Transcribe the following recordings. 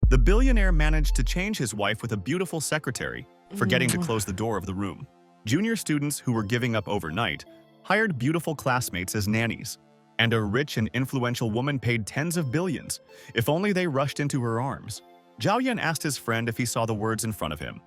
The billionaire managed to change his wife with a beautiful secretary, forgetting to close the door of the room. Junior students who were giving up overnight hired beautiful classmates as nannies, and a rich and influential woman paid tens of billions, if only they rushed into her arms. Zhao Yan asked his friend if he saw the words in front of him,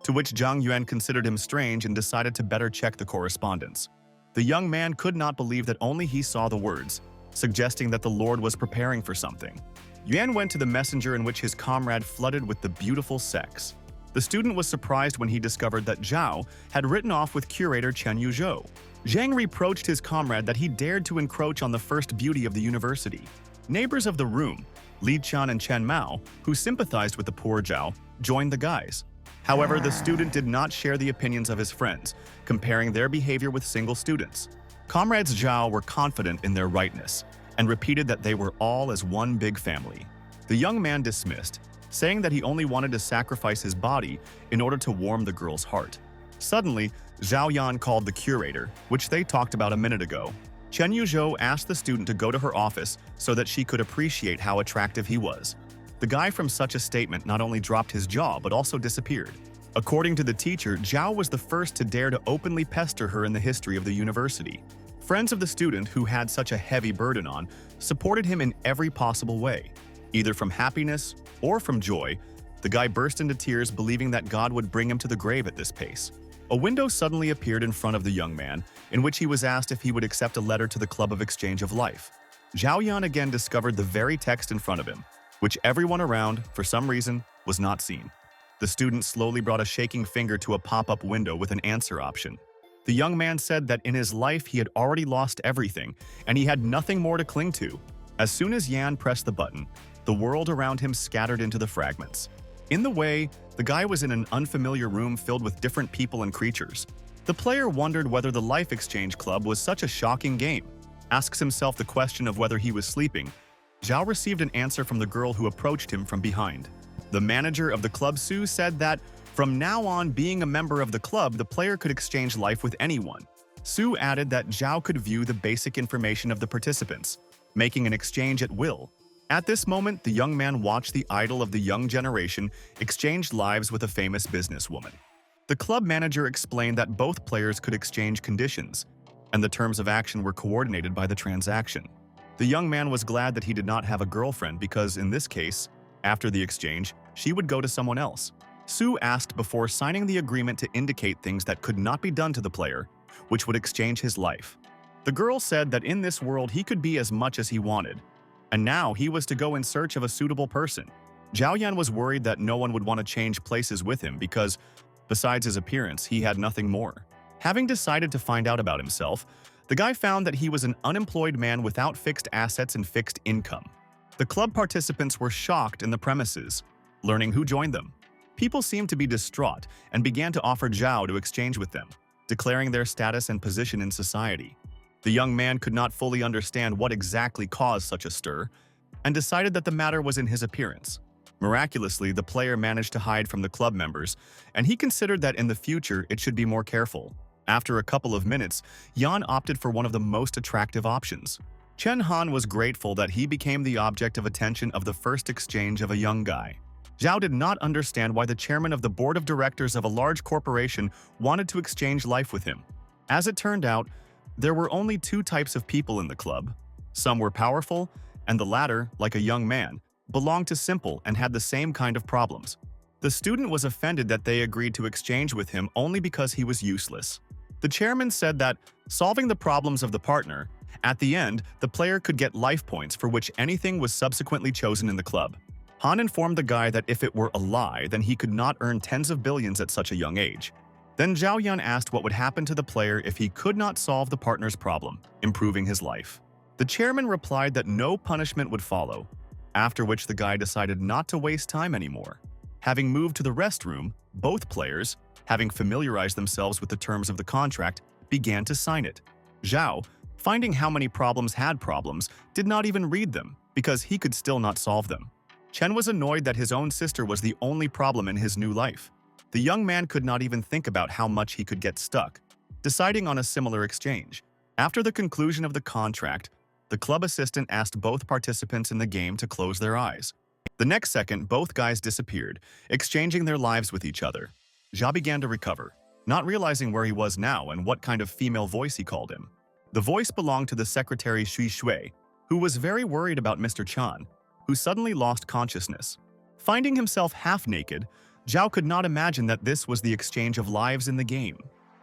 to which Zhang Yuan considered him strange and decided to better check the correspondence. The young man could not believe that only he saw the words, suggesting that the Lord was preparing for something. Yuan went to the messenger in which his comrade flooded with the beautiful sex. The student was surprised when he discovered that Zhao had written off with Curator Chen Yuzhou. Zhang reproached his comrade that he dared to encroach on the first beauty of the university. Neighbors of the room, Li Chan and Chen Mao, who sympathized with the poor Zhao, joined the guys. However, the student did not share the opinions of his friends, comparing their behavior with single students. Comrades Zhao were confident in their rightness and repeated that they were all as one big family. The young man dismissed, saying that he only wanted to sacrifice his body in order to warm the girl's heart. Suddenly, Zhao Yan called the curator, which they talked about a minute ago. Chen Yuzhou asked the student to go to her office so that she could appreciate how attractive he was. The guy from such a statement not only dropped his jaw but also disappeared. According to the teacher, Zhao was the first to dare to openly pester her in the history of the university. Friends of the student, who had such a heavy burden on, supported him in every possible way. Either from happiness or from joy, the guy burst into tears, believing that God would bring him to the grave at this pace. A window suddenly appeared in front of the young man, in which he was asked if he would accept a letter to the Club of Exchange of Life. Zhao Yan again discovered the very text in front of him, which everyone around, for some reason, was not seen. The student slowly brought a shaking finger to a pop-up window with an answer option. The young man said that in his life he had already lost everything, and he had nothing more to cling to. As soon as Yan pressed the button, the world around him scattered into the fragments. In the way, the guy was in an unfamiliar room filled with different people and creatures. The player wondered whether the Life Exchange Club was such a shocking game. Asks himself the question of whether he was sleeping. Zhao received an answer from the girl who approached him from behind. The manager of the club, Su, said that from now on, being a member of the club, the player could exchange life with anyone. Su added that Zhao could view the basic information of the participants, making an exchange at will. At this moment, the young man watched the idol of the young generation exchange lives with a famous businesswoman. The club manager explained that both players could exchange conditions, and the terms of action were coordinated by the transaction. The young man was glad that he did not have a girlfriend because, in this case, after the exchange, she would go to someone else. Su asked before signing the agreement to indicate things that could not be done to the player, which would exchange his life. The girl said that in this world he could be as much as he wanted, and now he was to go in search of a suitable person. Zhao Yan was worried that no one would want to change places with him because, besides his appearance, he had nothing more. Having decided to find out about himself, the guy found that he was an unemployed man without fixed assets and fixed income. The club participants were shocked in the premises, learning who joined them. People seemed to be distraught and began to offer Zhao to exchange with them, declaring their status and position in society. The young man could not fully understand what exactly caused such a stir, and decided that the matter was in his appearance. Miraculously, the player managed to hide from the club members, and he considered that in the future it should be more careful. After a couple of minutes, Yan opted for one of the most attractive options. Chen Han was grateful that he became the object of attention of the first exchange of a young guy. Zhao did not understand why the chairman of the board of directors of a large corporation wanted to exchange life with him. As it turned out, there were only two types of people in the club. Some were powerful, and the latter, like a young man, belonged to simple and had the same kind of problems. The student was offended that they agreed to exchange with him only because he was useless. The chairman said that, solving the problems of the partner, at the end, the player could get life points for which anything was subsequently chosen in the club. Han informed the guy that if it were a lie, then he could not earn tens of billions at such a young age. Then Zhao Yan asked what would happen to the player if he could not solve the partner's problem, improving his life. The chairman replied that no punishment would follow, after which the guy decided not to waste time anymore. Having moved to the restroom, both players, having familiarized themselves with the terms of the contract, began to sign it. Zhao, finding how many problems had problems, did not even read them because he could still not solve them. Chen was annoyed that his own sister was the only problem in his new life. The young man could not even think about how much he could get stuck, deciding on a similar exchange. After the conclusion of the contract, the club assistant asked both participants in the game to close their eyes. The next second, both guys disappeared, exchanging their lives with each other. Jia began to recover, not realizing where he was now and what kind of female voice he called him. The voice belonged to the secretary Shui Shui, who was very worried about Mr. Chan, who suddenly lost consciousness. Finding himself half-naked, Zhao could not imagine that this was the exchange of lives in the game.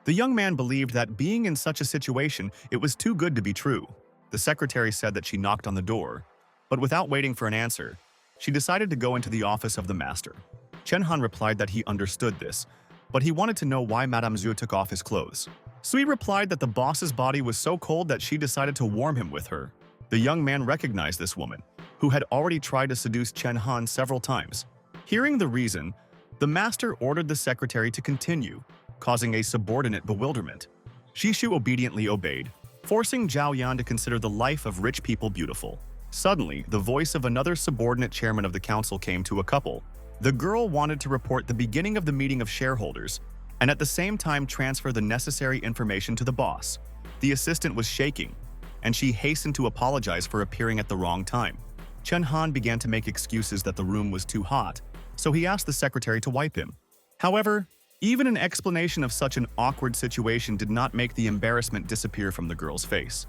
The young man believed that being in such a situation, it was too good to be true. The secretary said that she knocked on the door, but without waiting for an answer, she decided to go into the office of the master. Chen Han replied that he understood this, but he wanted to know why Madame Zhu took off his clothes. Sui replied that the boss's body was so cold that she decided to warm him with her. The young man recognized this woman, who had already tried to seduce Chen Han several times. Hearing the reason, the master ordered the secretary to continue, causing a subordinate bewilderment. Shishu obediently obeyed, forcing Zhao Yan to consider the life of rich people beautiful. Suddenly, the voice of another subordinate chairman of the council came to a couple. The girl wanted to report the beginning of the meeting of shareholders, and at the same time transfer the necessary information to the boss. The assistant was shaking, and she hastened to apologize for appearing at the wrong time. Chen Han began to make excuses that the room was too hot, so he asked the secretary to wipe him. However, even an explanation of such an awkward situation did not make the embarrassment disappear from the girl's face.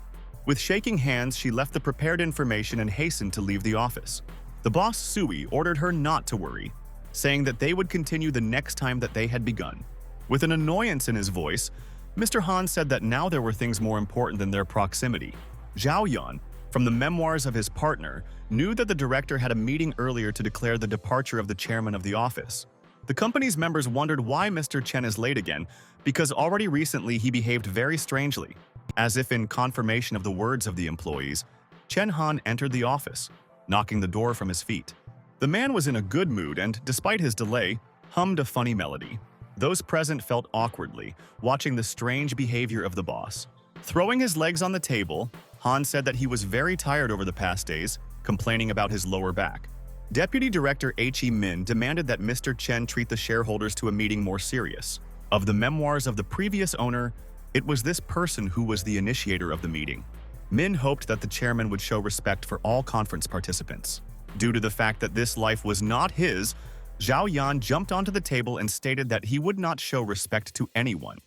With shaking hands, she left the prepared information and hastened to leave the office. The boss, Sui, ordered her not to worry, saying that they would continue the next time that they had begun. With an annoyance in his voice, Mr. Han said that now there were things more important than their proximity. Zhao Yan, from the memoirs of his partner, knew that the director had a meeting earlier to declare the departure of the chairman of the office. The company's members wondered why Mr. Chen is late again, because already recently he behaved very strangely. As if in confirmation of the words of the employees, Chen Han entered the office, knocking the door from his feet. The man was in a good mood and, despite his delay, hummed a funny melody. Those present felt awkwardly, watching the strange behavior of the boss. Throwing his legs on the table, Han said that he was very tired over the past days, complaining about his lower back. Deputy Director H.E. Min demanded that Mr. Chen treat the shareholders to a meeting more serious. Of the memoirs of the previous owner, it was this person who was the initiator of the meeting. Min hoped that the chairman would show respect for all conference participants. Due to the fact that this life was not his, Zhao Yan jumped onto the table and stated that he would not show respect to anyone.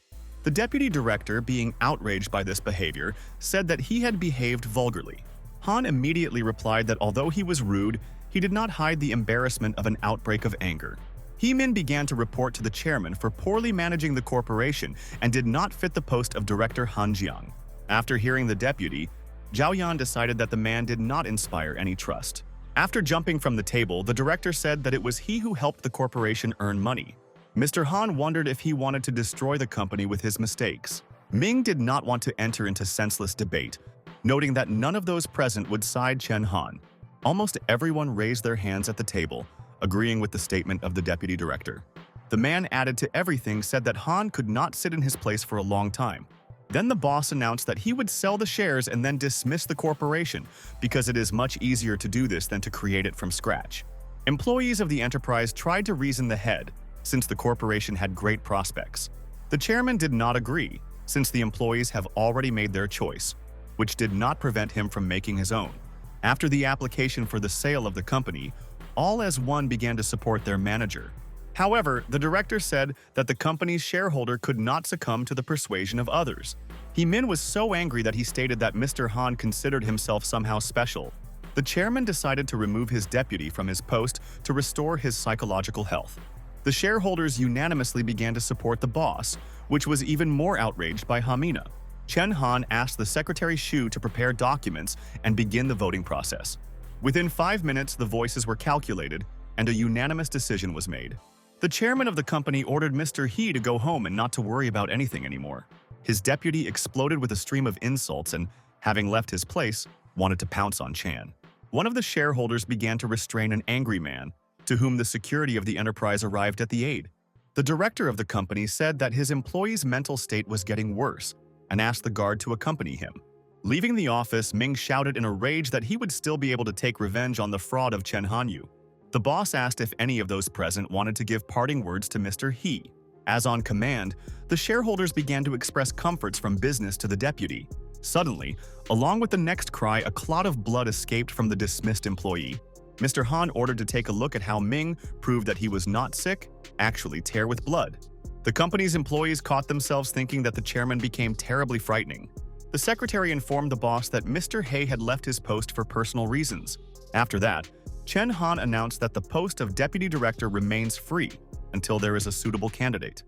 The deputy director, being outraged by this behavior, said that he had behaved vulgarly. Han immediately replied that although he was rude, he did not hide the embarrassment of an outbreak of anger. He-min began to report to the chairman for poorly managing the corporation and did not fit the post of director Han Jiang. After hearing the deputy, Zhao Yan decided that the man did not inspire any trust. After jumping from the table, the director said that it was he who helped the corporation earn money. Mr. Han wondered if he wanted to destroy the company with his mistakes. Ming did not want to enter into senseless debate, noting that none of those present would side Chen Han. Almost everyone raised their hands at the table, agreeing with the statement of the deputy director. The man added to everything said that Han could not sit in his place for a long time. Then the boss announced that he would sell the shares and then dismiss the corporation because it is much easier to do this than to create it from scratch. Employees of the enterprise tried to reason the head, since the corporation had great prospects. The chairman did not agree, since the employees have already made their choice, which did not prevent him from making his own. After the application for the sale of the company, all as one began to support their manager. However, the director said that the company's shareholder could not succumb to the persuasion of others. He-min was so angry that he stated that Mr. Han considered himself somehow special. The chairman decided to remove his deputy from his post to restore his psychological health. The shareholders unanimously began to support the boss, which was even more outraged by Hamina. Chen Han asked the secretary Shu to prepare documents and begin the voting process. Within 5 minutes, the voices were calculated, and a unanimous decision was made. The chairman of the company ordered Mr. He to go home and not to worry about anything anymore. His deputy exploded with a stream of insults and, having left his place, wanted to pounce on Chan. One of the shareholders began to restrain an angry man, to whom the security of the enterprise arrived at the aid. The director of the company said that his employee's mental state was getting worse and asked the guard to accompany him. Leaving the office, Ming shouted in a rage that he would still be able to take revenge on the fraud of Chen Hanyu. The boss asked if any of those present wanted to give parting words to Mr. He. As on command, the shareholders began to express comforts from business to the deputy. Suddenly, along with the next cry, a clot of blood escaped from the dismissed employee. Mr. Han ordered to take a look at how Ming proved that he was not sick, actually tear with blood. The company's employees caught themselves thinking that the chairman became terribly frightening. The secretary informed the boss that Mr. He had left his post for personal reasons. After that, Chen Han announced that the post of deputy director remains free until there is a suitable candidate.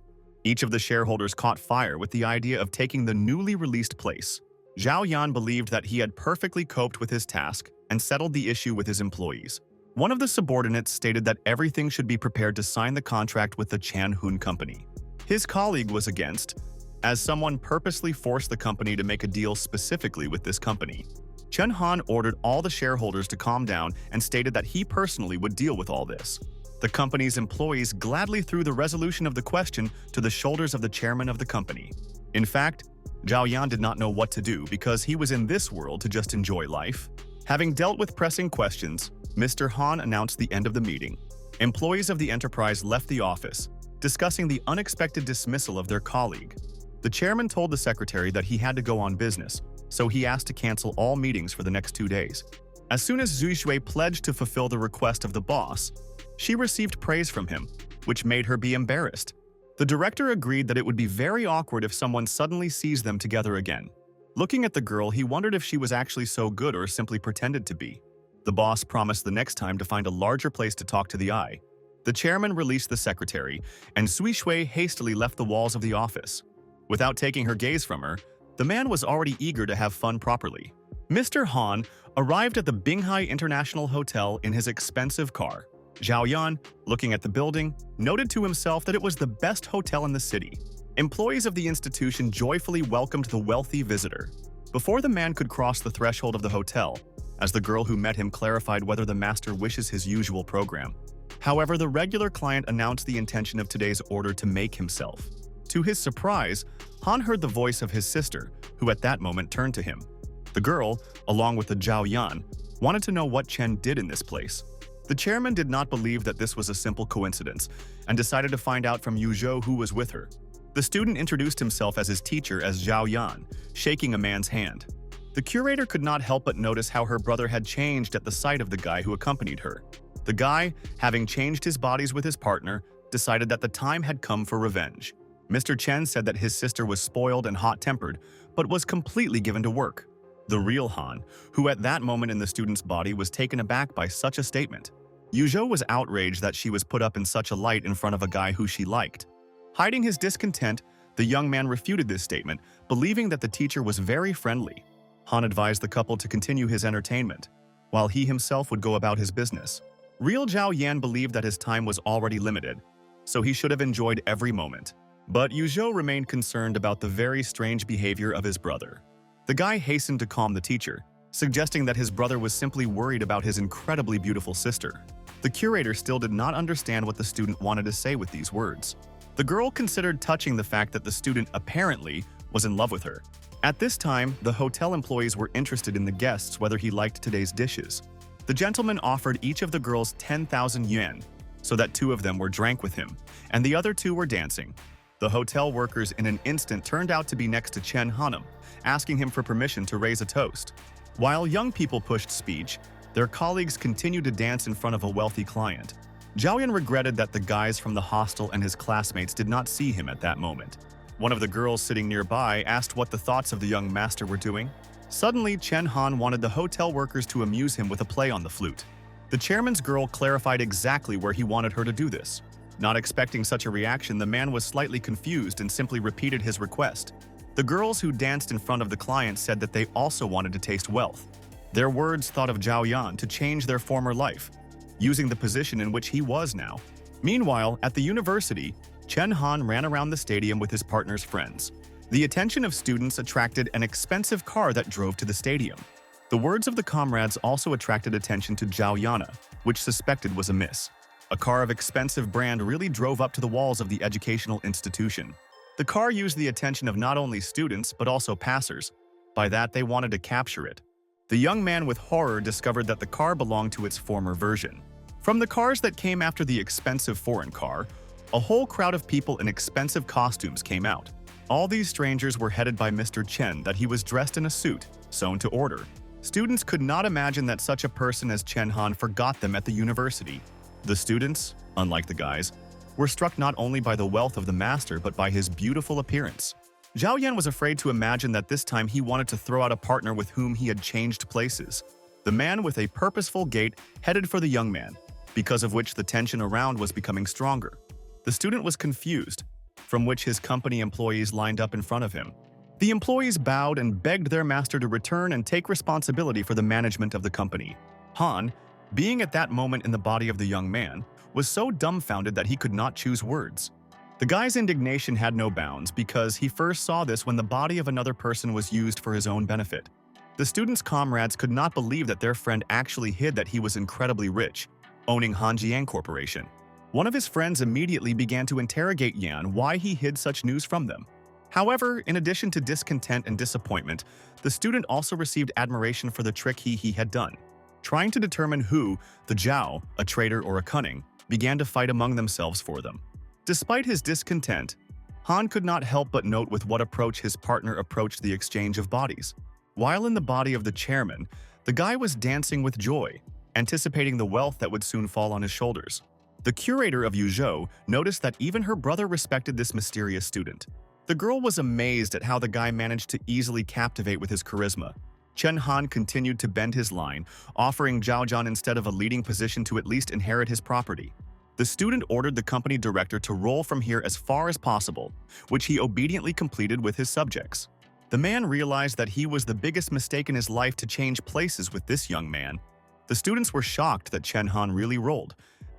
Each of the shareholders caught fire with the idea of taking the newly released place. Zhao Yan believed that he had perfectly coped with his task and settled the issue with his employees. One of the subordinates stated that everything should be prepared to sign the contract with the Chan Hun company. His colleague was against, as someone purposely forced the company to make a deal specifically with this company. Chen Han ordered all the shareholders to calm down and stated that he personally would deal with all this. The company's employees gladly threw the resolution of the question to the shoulders of the chairman of the company. In fact, Zhao Yan did not know what to do because he was in this world to just enjoy life. Having dealt with pressing questions, Mr. Han announced the end of the meeting. Employees of the enterprise left the office, discussing the unexpected dismissal of their colleague. The chairman told the secretary that he had to go on business, so he asked to cancel all meetings for the next 2 days. As soon as Zhu Shui pledged to fulfill the request of the boss, she received praise from him, which made her be embarrassed. The director agreed that it would be very awkward if someone suddenly sees them together again. Looking at the girl, he wondered if she was actually so good or simply pretended to be. The boss promised the next time to find a larger place to talk to the eye. The chairman released the secretary, and Sui Shui hastily left the walls of the office. Without taking her gaze from her, the man was already eager to have fun properly. Mr. Han arrived at the Binghai International Hotel in his expensive car. Zhao Yan, looking at the building, noted to himself that it was the best hotel in the city. Employees of the institution joyfully welcomed the wealthy visitor. Before the man could cross the threshold of the hotel, as the girl who met him clarified whether the master wishes his usual program. However, the regular client announced the intention of today's order to make himself. To his surprise, Han heard the voice of his sister, who at that moment turned to him. The girl, along with the Zhao Yan, wanted to know what Chen did in this place. The chairman did not believe that this was a simple coincidence and decided to find out from Yu Zhou who was with her. The student introduced himself as his teacher as Zhao Yan, shaking a man's hand. The curator could not help but notice how her brother had changed at the sight of the guy who accompanied her. The guy, having changed his bodies with his partner, decided that the time had come for revenge. Mr. Chen said that his sister was spoiled and hot-tempered, but was completely given to work. The real Han, who at that moment in the student's body was taken aback by such a statement. Yu Zhou was outraged that she was put up in such a light in front of a guy who she liked. Hiding his discontent, the young man refuted this statement, believing that the teacher was very friendly. Han advised the couple to continue his entertainment, while he himself would go about his business. Real Zhao Yan believed that his time was already limited, so he should have enjoyed every moment. But Yu Zhou remained concerned about the very strange behavior of his brother. The guy hastened to calm the teacher, suggesting that his brother was simply worried about his incredibly beautiful sister. The curator still did not understand what the student wanted to say with these words. The girl considered touching the fact that the student apparently was in love with her. At this time, the hotel employees were interested in the guests whether he liked today's dishes. The gentleman offered each of the girls 10,000 yuan, so that 2 of them were drank with him, and the other 2 were dancing. The hotel workers in an instant turned out to be next to Chen Hanum, asking him for permission to raise a toast. While young people pushed speech, their colleagues continued to dance in front of a wealthy client. Zhao Yan regretted that the guys from the hostel and his classmates did not see him at that moment. One of the girls sitting nearby asked what the thoughts of the young master were doing. Suddenly, Chen Han wanted the hotel workers to amuse him with a play on the flute. The chairman's girl clarified exactly where he wanted her to do this. Not expecting such a reaction, the man was slightly confused and simply repeated his request. The girls who danced in front of the client said that they also wanted to taste wealth. Their words thought of Zhao Yan to change their former life, using the position in which he was now. Meanwhile, at the university, Chen Han ran around the stadium with his partner's friends. The attention of students attracted an expensive car that drove to the stadium. The words of the comrades also attracted attention to Zhao Yana, which suspected was amiss. A car of expensive brand really drove up to the walls of the educational institution. The car used the attention of not only students but also passers. By that, they wanted to capture it. The young man with horror discovered that the car belonged to its former version. From the cars that came after the expensive foreign car, a whole crowd of people in expensive costumes came out. All these strangers were headed by Mr. Chen that he was dressed in a suit, sewn to order. Students could not imagine that such a person as Chen Han forgot them at the university. The students, unlike the guys, were struck not only by the wealth of the master but by his beautiful appearance. Zhao Yan was afraid to imagine that this time he wanted to throw out a partner with whom he had changed places. The man with a purposeful gait headed for the young man, because of which the tension around was becoming stronger. The student was confused, from which his company employees lined up in front of him. The employees bowed and begged their master to return and take responsibility for the management of the company. Han, being at that moment in the body of the young man, was so dumbfounded that he could not choose words. The guy's indignation had no bounds because he first saw this when the body of another person was used for his own benefit. The student's comrades could not believe that their friend actually hid that he was incredibly rich, owning Hanjiang Corporation. One of his friends immediately began to interrogate Yan why he hid such news from them. However, in addition to discontent and disappointment, the student also received admiration for the trick he had done. Trying to determine who, the Zhao, a traitor or a cunning, began to fight among themselves for them. Despite his discontent, Han could not help but note with what approach his partner approached the exchange of bodies. While in the body of the chairman, the guy was dancing with joy, anticipating the wealth that would soon fall on his shoulders. The curator of Yuzhou noticed that even her brother respected this mysterious student. The girl was amazed at how the guy managed to easily captivate with his charisma. Chen Han continued to bend his line, offering Zhao Zhan instead of a leading position to at least inherit his property. The student ordered the company director to roll from here as far as possible, which he obediently completed with his subjects. The man realized that he was the biggest mistake in his life to change places with this young man. The students were shocked that Chen Han really rolled,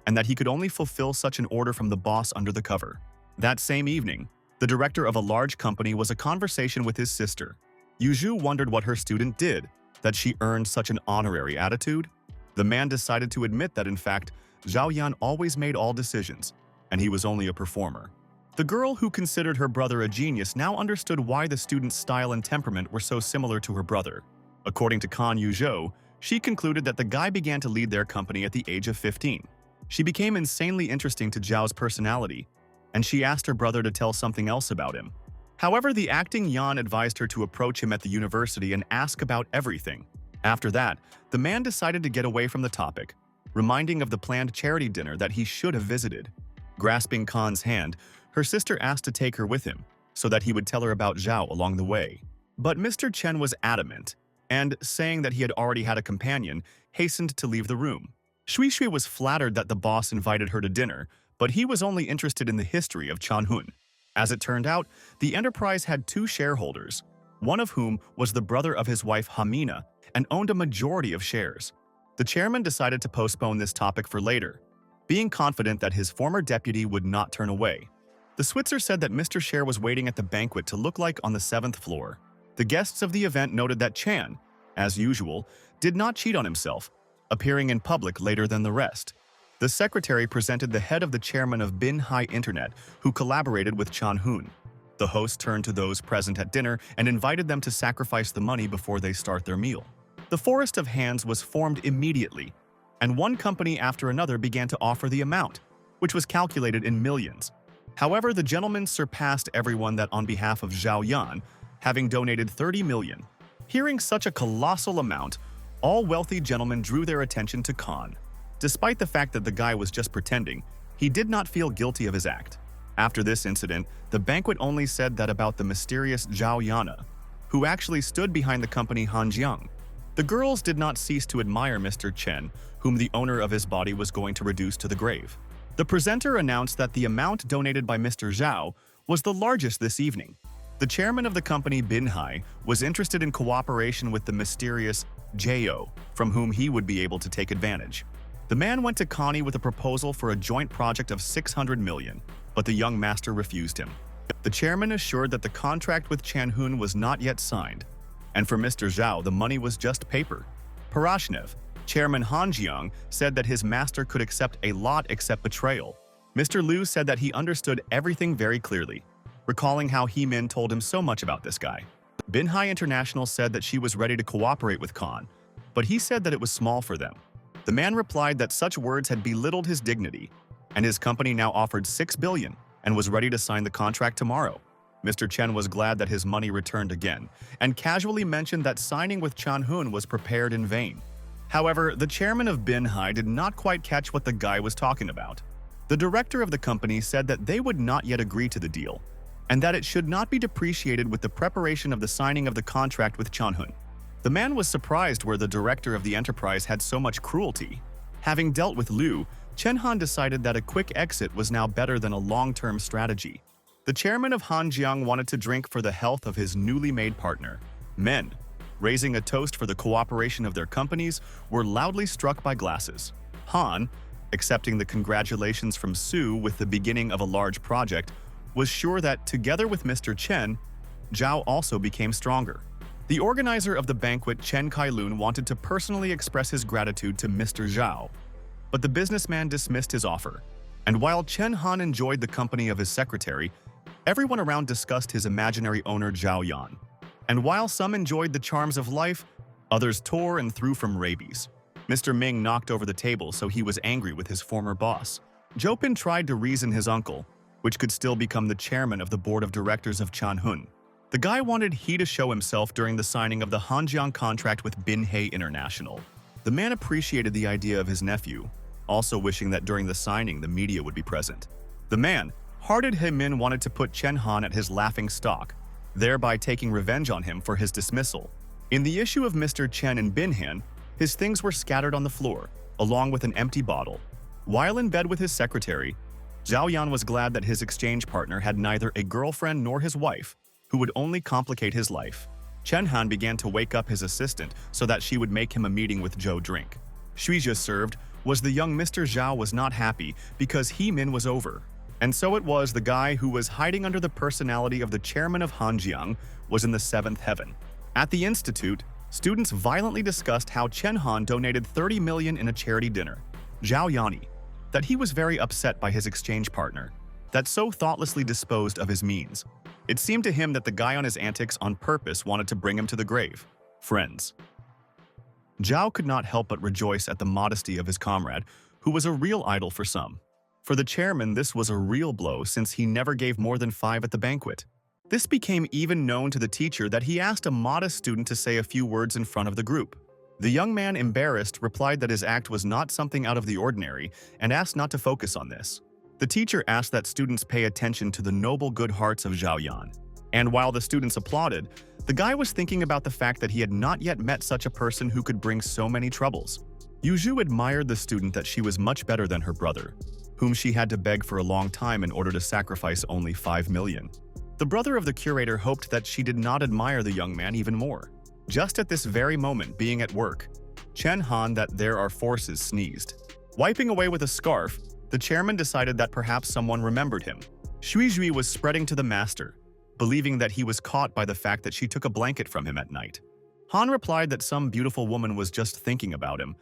and that he could only fulfill such an order from the boss under the cover. That same evening, the director of a large company was a conversation with his sister. Yuzhu wondered what her student did, that she earned such an honorary attitude. The man decided to admit that in fact, Zhao Yan always made all decisions, and he was only a performer. The girl who considered her brother a genius now understood why the student's style and temperament were so similar to her brother. According to Kan Yuzhou, she concluded that the guy began to lead their company at the age of 15. She became insanely interesting to Zhao's personality, and she asked her brother to tell something else about him. However, the acting Yan advised her to approach him at the university and ask about everything. After that, the man decided to get away from the topic, reminding of the planned charity dinner that he should have visited. Grasping Khan's hand, her sister asked to take her with him, so that he would tell her about Zhao along the way. But Mr. Chen was adamant, and, saying that he had already had a companion, hastened to leave the room. Shui Shui was flattered that the boss invited her to dinner, but he was only interested in the history of Chanhun. As it turned out, the enterprise had two shareholders, one of whom was the brother of his wife Hamina and owned a majority of shares. The chairman decided to postpone this topic for later, being confident that his former deputy would not turn away. The Switzer said that Mr. Sher was waiting at the banquet to look like on the 7th floor. The guests of the event noted that Chan, as usual, did not cheat on himself, appearing in public later than the rest. The secretary presented the head of the chairman of Binhai Internet, who collaborated with Chan Hun. The host turned to those present at dinner and invited them to sacrifice the money before they start their meal. The forest of hands was formed immediately, and one company after another began to offer the amount, which was calculated in millions. However, the gentleman surpassed everyone that on behalf of Zhao Yan, having donated 30 million. Hearing such a colossal amount, all wealthy gentlemen drew their attention to Khan. Despite the fact that the guy was just pretending, he did not feel guilty of his act. After this incident, the banquet only said that about the mysterious Zhao Yana, who actually stood behind the company Hanjiang. The girls did not cease to admire Mr. Chen, whom the owner of his body was going to reduce to the grave. The presenter announced that the amount donated by Mr. Zhao was the largest this evening. The chairman of the company Binhai was interested in cooperation with the mysterious Jo, from whom he would be able to take advantage. The man went to Connie with a proposal for a joint project of 600 million, but the young master refused him. The chairman assured that the contract with Chanhun was not yet signed, and for Mr. Zhao the money was just paper. Parashnev, Chairman Hanjiang, said that his master could accept a lot except betrayal. Mr. Liu said that he understood everything very clearly, recalling how He-Min told him so much about this guy. Binhai International said that she was ready to cooperate with Khan, but he said that it was small for them. The man replied that such words had belittled his dignity, and his company now offered 6 billion and was ready to sign the contract tomorrow. Mr. Chen was glad that his money returned again, and casually mentioned that signing with Chan-hun was prepared in vain. However, the chairman of Binhai did not quite catch what the guy was talking about. The director of the company said that they would not yet agree to the deal, and that it should not be depreciated with the preparation of the signing of the contract with Chan-hun. The man was surprised where the director of the enterprise had so much cruelty. Having dealt with Liu, Chen-han decided that a quick exit was now better than a long-term strategy. The chairman of Hanjiang wanted to drink for the health of his newly made partner. Men, raising a toast for the cooperation of their companies, were loudly struck by glasses. Han, accepting the congratulations from Su with the beginning of a large project, was sure that, together with Mr. Chen, Zhao also became stronger. The organizer of the banquet, Chen Kailun, wanted to personally express his gratitude to Mr. Zhao, but the businessman dismissed his offer. And while Chen Han enjoyed the company of his secretary, everyone around discussed his imaginary owner Zhao Yan. And while some enjoyed the charms of life, others tore and threw from rabies. Mr. Ming knocked over the table, so he was angry with his former boss. Zhou Pin tried to reason his uncle, which could still become the chairman of the board of directors of Chan-hun. The guy wanted he to show himself during the signing of the Hanjiang contract with Binhai International. The man appreciated the idea of his nephew, also wishing that during the signing the media would be present. The man, Hearted He-min, wanted to put Chen Han at his laughing stock, thereby taking revenge on him for his dismissal. In the issue of Mr. Chen and Binhan, his things were scattered on the floor, along with an empty bottle. While in bed with his secretary, Zhao Yan was glad that his exchange partner had neither a girlfriend nor his wife, who would only complicate his life. Chen Han began to wake up his assistant so that she would make him a meeting with Zhou drink. Shui just served was the young Mr. Zhao was not happy because He-min was over. And so it was the guy who was hiding under the personality of the chairman of Hanjiang was in the seventh heaven. At the institute, students violently discussed how Chen Han donated 30 million in a charity dinner. Zhao Yani, that he was very upset by his exchange partner, that so thoughtlessly disposed of his means. It seemed to him that the guy on his antics on purpose wanted to bring him to the grave. Friends. Zhao could not help but rejoice at the modesty of his comrade, who was a real idol for some. For the chairman, this was a real blow since he never gave more than 5 at the banquet. This became even known to the teacher that he asked a modest student to say a few words in front of the group. The young man, embarrassed, replied that his act was not something out of the ordinary and asked not to focus on this. The teacher asked that students pay attention to the noble good hearts of Zhao Yan. And while the students applauded, the guy was thinking about the fact that he had not yet met such a person who could bring so many troubles. Yu Zhu admired the student that she was much better than her brother, whom she had to beg for a long time in order to sacrifice only 5 million. The brother of the curator hoped that she did not admire the young man even more. Just at this very moment, being at work, Chen Han that there are forces sneezed. Wiping away with a scarf, the chairman decided that perhaps someone remembered him. Shui Zhui was spreading to the master, believing that he was caught by the fact that she took a blanket from him at night. Han replied that some beautiful woman was just thinking about him,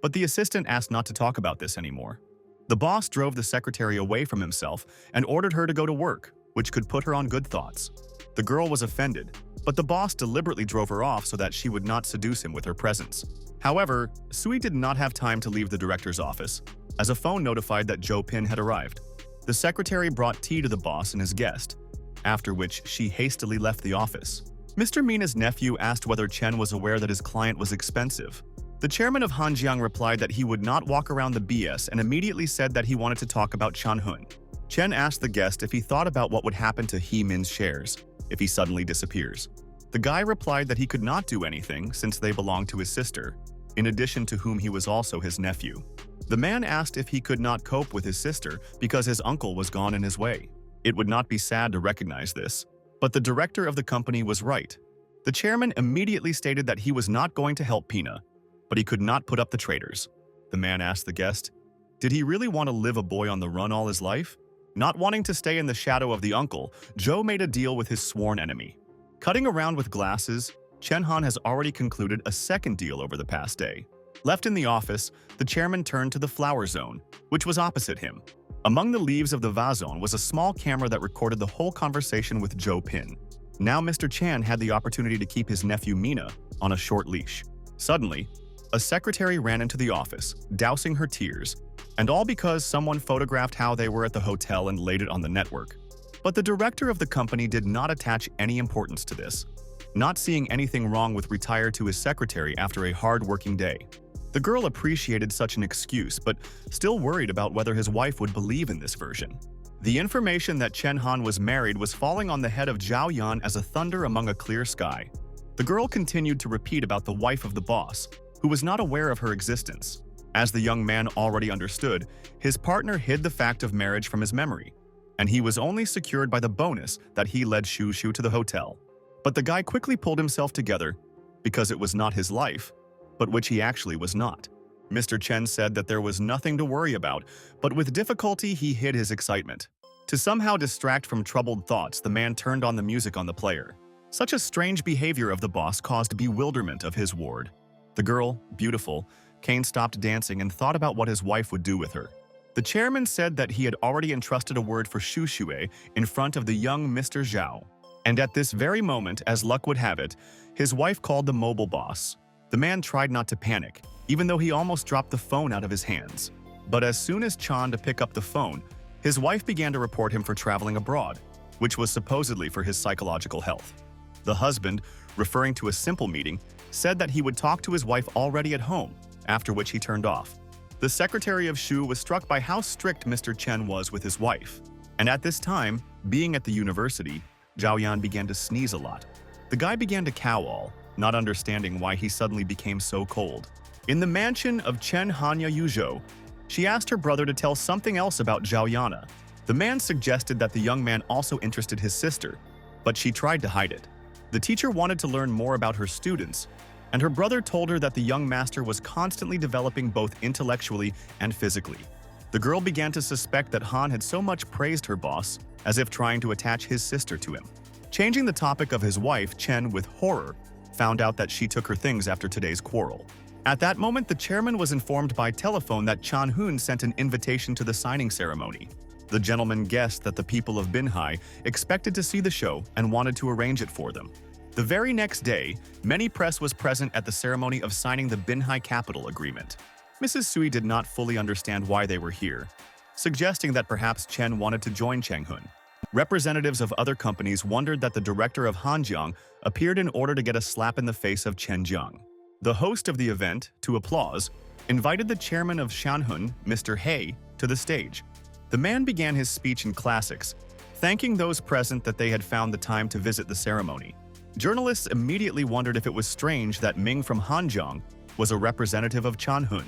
but the assistant asked not to talk about this anymore. The boss drove the secretary away from himself and ordered her to go to work, which could put her on good thoughts. The girl was offended, but the boss deliberately drove her off so that she would not seduce him with her presence. However, Sui did not have time to leave the director's office, as a phone notified that Zhou Pin had arrived. The secretary brought tea to the boss and his guest, after which she hastily left the office. Mr. Mina's nephew asked whether Chen was aware that his client was expensive. The chairman of Hanjiang replied that he would not walk around the BS and immediately said that he wanted to talk about Chan-hun. Chen asked the guest if he thought about what would happen to He-min's shares if he suddenly disappears. The guy replied that he could not do anything since they belonged to his sister, in addition to whom he was also his nephew. The man asked if he could not cope with his sister because his uncle was gone in his way. It would not be sad to recognize this, but the director of the company was right. The chairman immediately stated that he was not going to help Pina, but he could not put up the traitors. The man asked the guest, did he really want to live a boy on the run all his life? Not wanting to stay in the shadow of the uncle, Zhou made a deal with his sworn enemy. Cutting around with glasses, Chen Han has already concluded a second deal over the past day. Left in the office, the chairman turned to the flower zone, which was opposite him. Among the leaves of the vazon was a small camera that recorded the whole conversation with Zhou Pin. Now Mr. Chan had the opportunity to keep his nephew Mina on a short leash. Suddenly, a secretary ran into the office, dousing her tears, and all because someone photographed how they were at the hotel and laid it on the network. But the director of the company did not attach any importance to this, not seeing anything wrong with retiring to his secretary after a hard-working day. The girl appreciated such an excuse, but still worried about whether his wife would believe in this version. The information that Chen Han was married was falling on the head of Zhao Yan as a thunder among a clear sky. The girl continued to repeat about the wife of the boss, who was not aware of her existence. As the young man already understood, his partner hid the fact of marriage from his memory, and he was only secured by the bonus that he led Shu Shu to the hotel. But the guy quickly pulled himself together because it was not his life, but which he actually was not. Mr. Chen said that there was nothing to worry about, but with difficulty he hid his excitement. To somehow distract from troubled thoughts, the man turned on the music on the player. Such a strange behavior of the boss caused bewilderment of his ward. The girl, beautiful, Kane stopped dancing and thought about what his wife would do with her. The chairman said that he had already entrusted a word for Shu Shui in front of the young Mr. Zhao. And at this very moment, as luck would have it, his wife called the mobile boss. The man tried not to panic, even though he almost dropped the phone out of his hands. But as soon as Chan to pick up the phone, his wife began to report him for traveling abroad, which was supposedly for his psychological health. The husband, referring to a simple meeting, said that he would talk to his wife already at home, after which he turned off. The secretary of Shu was struck by how strict Mr. Chen was with his wife. And at this time, being at the university, Zhao Yan began to sneeze a lot. The guy began to cowl, not understanding why he suddenly became so cold. In the mansion of Chen Hanya Yuzhou, she asked her brother to tell something else about Zhao Yana. The man suggested that the young man also interested his sister, but she tried to hide it. The teacher wanted to learn more about her students, and her brother told her that the young master was constantly developing both intellectually and physically. The girl began to suspect that Han had so much praised her boss, as if trying to attach his sister to him. Changing the topic of his wife, Chen, with horror, found out that she took her things after today's quarrel. At that moment, the chairman was informed by telephone that Chan Hun sent an invitation to the signing ceremony. The gentleman guessed that the people of Binhai expected to see the show and wanted to arrange it for them. The very next day, many press was present at the ceremony of signing the Binhai Capital Agreement. Mrs. Sui did not fully understand why they were here, suggesting that perhaps Chen wanted to join Changhun. Representatives of other companies wondered that the director of Hanjiang appeared in order to get a slap in the face of Chen Jiang. The host of the event, to applause, invited the chairman of Shanhun, Mr. He, to the stage. The man began his speech in classics, thanking those present that they had found the time to visit the ceremony. Journalists immediately wondered if it was strange that Ming from Hanjiang was a representative of Chanhun.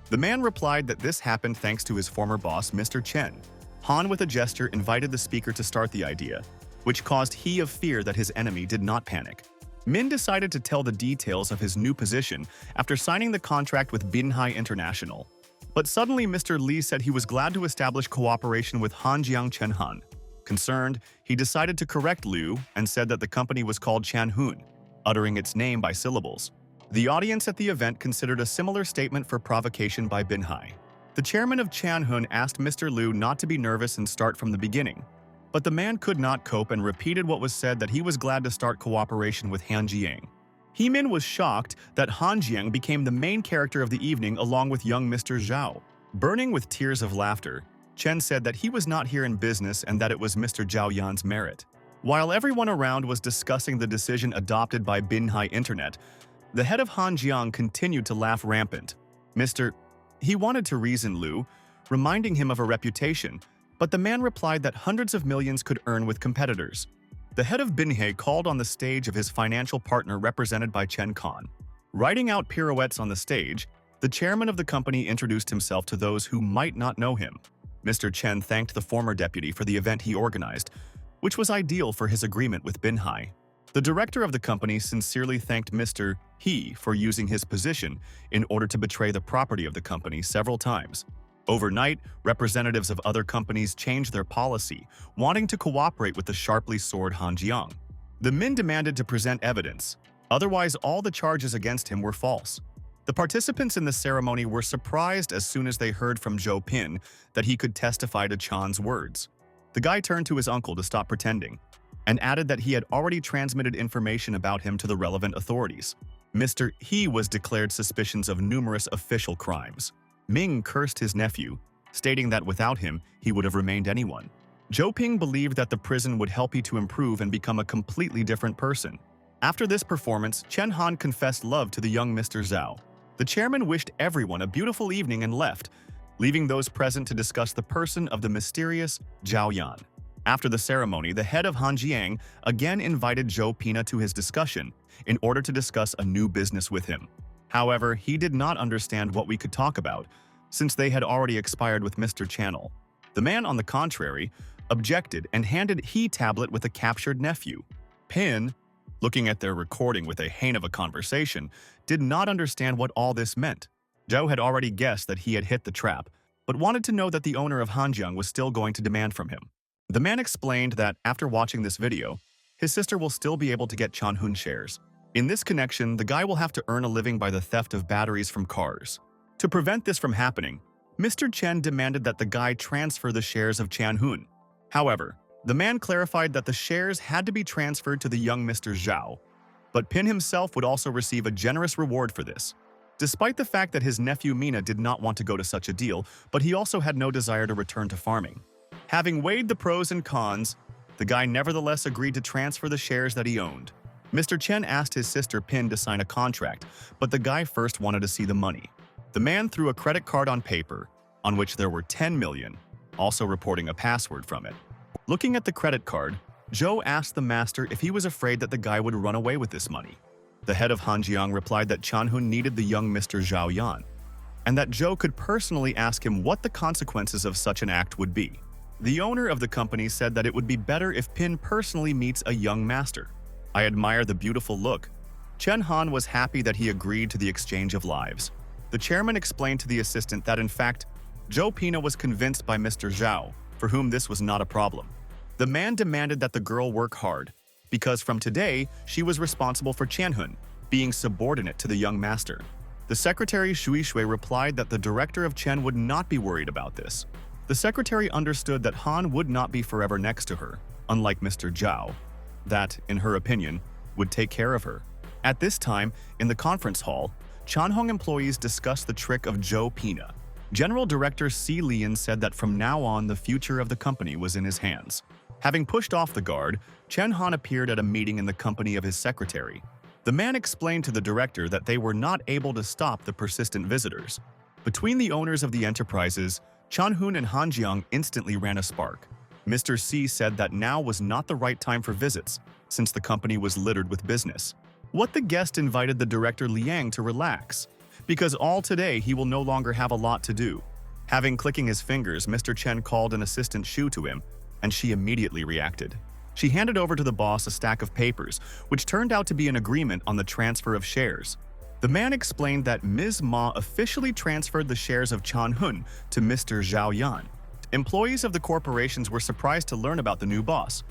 The man replied that this happened thanks to his former boss, Mr. Chen. Han, with a gesture, invited the speaker to start the idea, which caused he of fear that his enemy did not panic. Min decided to tell the details of his new position after signing the contract with Binhai International. But suddenly Mr. Li said he was glad to establish cooperation with Hanjiang Chenhan. Concerned, he decided to correct Liu and said that the company was called Chanhun, uttering its name by syllables. The audience at the event considered a similar statement for provocation by Binhai. The chairman of Chanhun asked Mr. Liu not to be nervous and start from the beginning. But the man could not cope and repeated what was said, that he was glad to start cooperation with Han Jiang. Hemin was shocked that Han Jiang became the main character of the evening along with young Mr. Zhao. Burning with tears of laughter, Chen said that he was not here in business and that it was Mr. Zhao Yan's merit. While everyone around was discussing the decision adopted by Binhai Internet, the head of Han Jiang continued to laugh rampant. He wanted to reason Liu, reminding him of a reputation, but the man replied that hundreds of millions could earn with competitors. The head of Binhai called on the stage of his financial partner represented by Chen Kan. Writing out pirouettes on the stage, the chairman of the company introduced himself to those who might not know him. Mr. Chen thanked the former deputy for the event he organized, which was ideal for his agreement with Binhai. The director of the company sincerely thanked Mr. He for using his position in order to betray the property of the company several times. Overnight, representatives of other companies changed their policy, wanting to cooperate with the sharply soared Han Jiang. The Min demanded to present evidence, otherwise all the charges against him were false. The participants in the ceremony were surprised as soon as they heard from Zhou Pin that he could testify to Chan's words. The guy turned to his uncle to stop pretending, and added that he had already transmitted information about him to the relevant authorities. Mr. He was declared suspicions of numerous official crimes. Ming cursed his nephew, stating that without him, he would have remained anyone. Zhou Ping believed that the prison would help you to improve and become a completely different person. After this performance, Chen Han confessed love to the young Mr. Zhao. The chairman wished everyone a beautiful evening and left, leaving those present to discuss the person of the mysterious Zhao Yan. After the ceremony, the head of Hanjiang again invited Zhou Pina to his discussion in order to discuss a new business with him. However, he did not understand what we could talk about, since they had already expired with Mr. Channel. The man, on the contrary, objected and handed he tablet with a captured nephew. Pin, looking at their recording with a hain of a conversation, did not understand what all this meant. Zhou had already guessed that he had hit the trap, but wanted to know that the owner of Hanjiang was still going to demand from him. The man explained that after watching this video, his sister will still be able to get Chanhun shares. In this connection, the guy will have to earn a living by the theft of batteries from cars. To prevent this from happening, Mr. Chen demanded that the guy transfer the shares of Chanhun. However, the man clarified that the shares had to be transferred to the young Mr. Zhao, but Pin himself would also receive a generous reward for this. Despite the fact that his nephew Mina did not want to go to such a deal, but he also had no desire to return to farming. Having weighed the pros and cons, the guy nevertheless agreed to transfer the shares that he owned. Mr. Chen asked his sister Pin to sign a contract, but the guy first wanted to see the money. The man threw a credit card on paper, on which there were 10 million, also reporting a password from it. Looking at the credit card, Zhou asked the master if he was afraid that the guy would run away with this money. The head of Hanjiang replied that Chanhun needed the young Mr. Zhao Yan, and that Zhou could personally ask him what the consequences of such an act would be. The owner of the company said that it would be better if Pin personally meets a young master. I admire the beautiful look. Chen Han was happy that he agreed to the exchange of lives. The chairman explained to the assistant that in fact, Zhou Pina was convinced by Mr. Zhao, for whom this was not a problem. The man demanded that the girl work hard, because from today, she was responsible for Chanhun, being subordinate to the young master. The secretary Shui Shui replied that the director of Chen would not be worried about this. The secretary understood that Han would not be forever next to her, unlike Mr. Zhao, that, in her opinion, would take care of her. At this time, in the conference hall, Chanhong employees discussed the trick of Zhou Pina. General Director Si Lian said that from now on the future of the company was in his hands. Having pushed off the guard, Chen Han appeared at a meeting in the company of his secretary. The man explained to the director that they were not able to stop the persistent visitors. Between the owners of the enterprises, Chanhun and Hanjiang instantly ran a spark. Mr. Si said that now was not the right time for visits, since the company was littered with business. What the guest invited the director Liang to relax, because all today he will no longer have a lot to do. Having clicking his fingers, Mr. Chen called an assistant Shu to him, and she immediately reacted. She handed over to the boss a stack of papers, which turned out to be an agreement on the transfer of shares. The man explained that Ms. Ma officially transferred the shares of Chanhun to Mr. Zhao Yan. Employees of the corporations were surprised to learn about the new boss,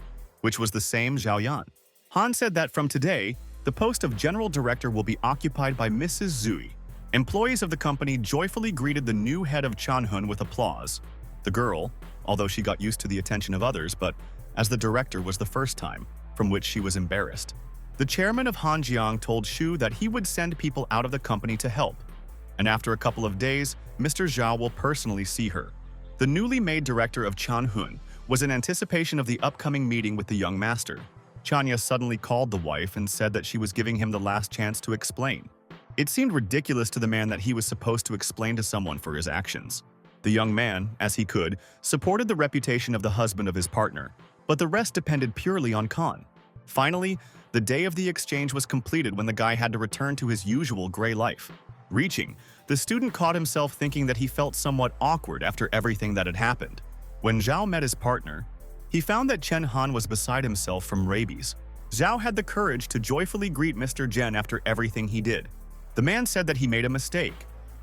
which was the same Zhao Yan. Han said that from today, the post of general director will be occupied by Mrs. Zui. Employees of the company joyfully greeted the new head of Chanhun with applause. The girl, although she got used to the attention of others, but as the director was the first time, from which she was embarrassed. The chairman of Hanjiang told Shu that he would send people out of the company to help, and after a couple of days, Mr. Zhao will personally see her. The newly made director of Chanhun was in anticipation of the upcoming meeting with the young master. Chanya suddenly called the wife and said that she was giving him the last chance to explain. It seemed ridiculous to the man that he was supposed to explain to someone for his actions. The young man, as he could, supported the reputation of the husband of his partner, but the rest depended purely on Khan. Finally, the day of the exchange was completed when the guy had to return to his usual gray life. Reaching, the student caught himself thinking that he felt somewhat awkward after everything that had happened. When Zhao met his partner, he found that Chen Han was beside himself from rabies. Zhao had the courage to joyfully greet Mr. Zhen after everything he did. The man said that he made a mistake,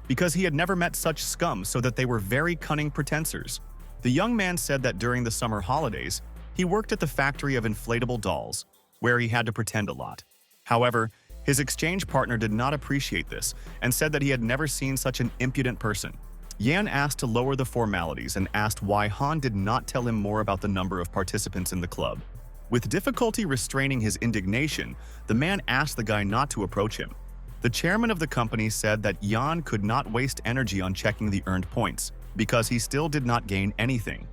because he had never met such scum, so that they were very cunning pretenders. The young man said that during the summer holidays, he worked at the factory of inflatable dolls, where he had to pretend a lot. However, his exchange partner did not appreciate this and said that he had never seen such an impudent person. Yan asked to lower the formalities and asked why Han did not tell him more about the number of participants in the club. With difficulty restraining his indignation, the man asked the guy not to approach him. The chairman of the company said that Yan could not waste energy on checking the earned points, because he still did not gain anything.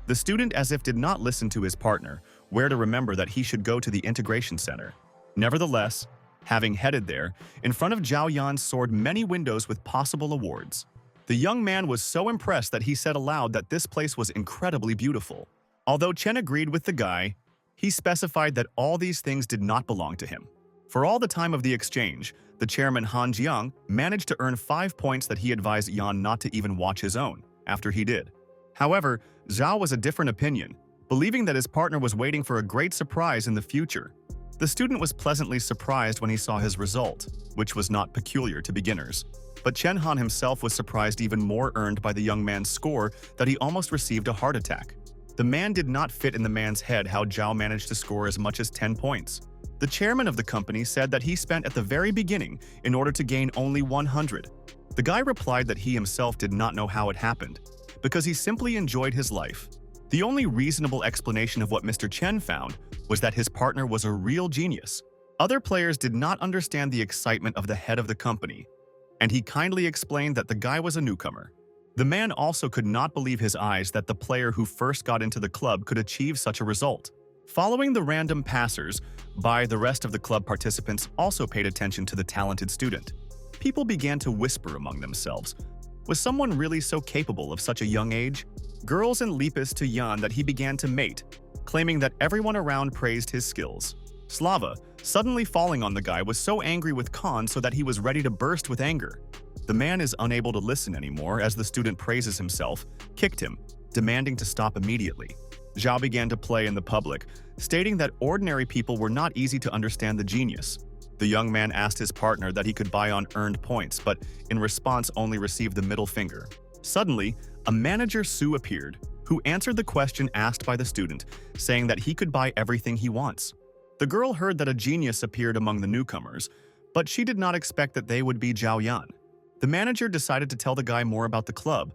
The student as if did not listen to his partner, where to remember that he should go to the integration center. Nevertheless, having headed there, in front of Zhao Yan soared many windows with possible awards. The young man was so impressed that he said aloud that this place was incredibly beautiful. Although Chen agreed with the guy, he specified that all these things did not belong to him. For all the time of the exchange, the chairman Han Jiang managed to earn 5 points that he advised Yan not to even watch his own, after he did. However, Zhao was a different opinion, believing that his partner was waiting for a great surprise in the future. The student was pleasantly surprised when he saw his result, which was not peculiar to beginners. But Chen Han himself was surprised even more earned by the young man's score that he almost received a heart attack. The man did not fit in the man's head how Zhao managed to score as much as 10 points. The chairman of the company said that he spent at the very beginning in order to gain only 100. The guy replied that he himself did not know how it happened, because he simply enjoyed his life. The only reasonable explanation of what Mr. Chen found was that his partner was a real genius. Other players did not understand the excitement of the head of the company, and he kindly explained that the guy was a newcomer. The man also could not believe his eyes that the player who first got into the club could achieve such a result. Following the random passers by, the rest of the club participants also paid attention to the talented student. People began to whisper among themselves, was someone really so capable of such a young age? Girls and Lepus to Yan that he began to mate, claiming that everyone around praised his skills. Slava, suddenly falling on the guy, was so angry with Khan so that he was ready to burst with anger. The man is unable to listen anymore as the student praises himself, kicked him, demanding to stop immediately. Zhao began to play in the public, stating that ordinary people were not easy to understand the genius. The young man asked his partner that he could buy on earned points, but in response only received the middle finger. Suddenly, a manager Su appeared, who answered the question asked by the student, saying that he could buy everything he wants. The girl heard that a genius appeared among the newcomers, but she did not expect that they would be Zhao Yan. The manager decided to tell the guy more about the club,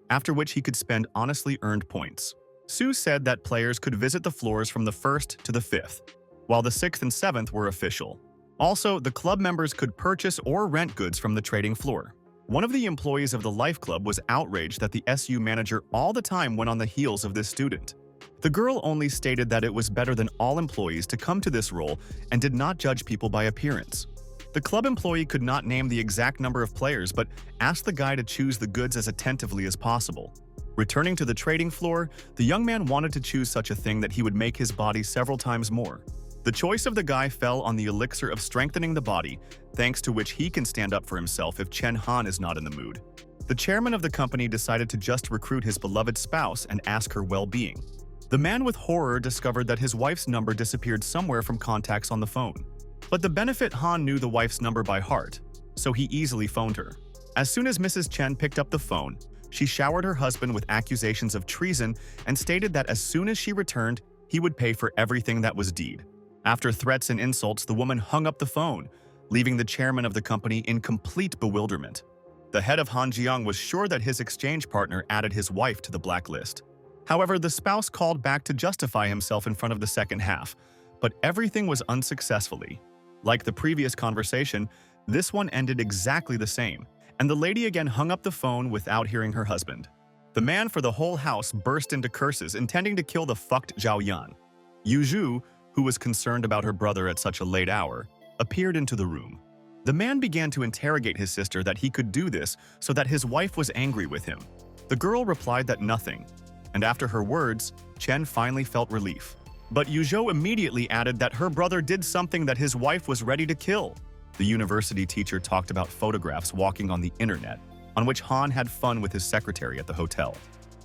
after which he could spend honestly earned points. Su said that players could visit the floors from the 1st to the 5th, while the 6th and 7th were official. Also, the club members could purchase or rent goods from the trading floor. One of the employees of the Life Club was outraged that the SU manager all the time went on the heels of this student. The girl only stated that it was better than all employees to come to this role and did not judge people by appearance. The club employee could not name the exact number of players but asked the guy to choose the goods as attentively as possible. Returning to the trading floor, the young man wanted to choose such a thing that he would make his body several times more. The choice of the guy fell on the elixir of strengthening the body, thanks to which he can stand up for himself if Chen Han is not in the mood. The chairman of the company decided to just recruit his beloved spouse and ask her well-being. The man with horror discovered that his wife's number disappeared somewhere from contacts on the phone. But the benefit Han knew the wife's number by heart, so he easily phoned her. As soon as Mrs. Chen picked up the phone, she showered her husband with accusations of treason and stated that as soon as she returned, he would pay for everything that was deed. After threats and insults, the woman hung up the phone, leaving the chairman of the company in complete bewilderment. The head of Han Jiang was sure that his exchange partner added his wife to the blacklist. However, the spouse called back to justify himself in front of the second half, but everything was unsuccessfully. Like the previous conversation, this one ended exactly the same, and the lady again hung up the phone without hearing her husband. The man for the whole house burst into curses, intending to kill the fucked Zhao Yan. Yu Zhu, who was concerned about her brother at such a late hour, appeared into the room. The man began to interrogate his sister that he could do this so that his wife was angry with him. The girl replied that nothing, and after her words, Chen finally felt relief. But Yuzhou immediately added that her brother did something that his wife was ready to kill. The university teacher talked about photographs walking on the internet, on which Han had fun with his secretary at the hotel.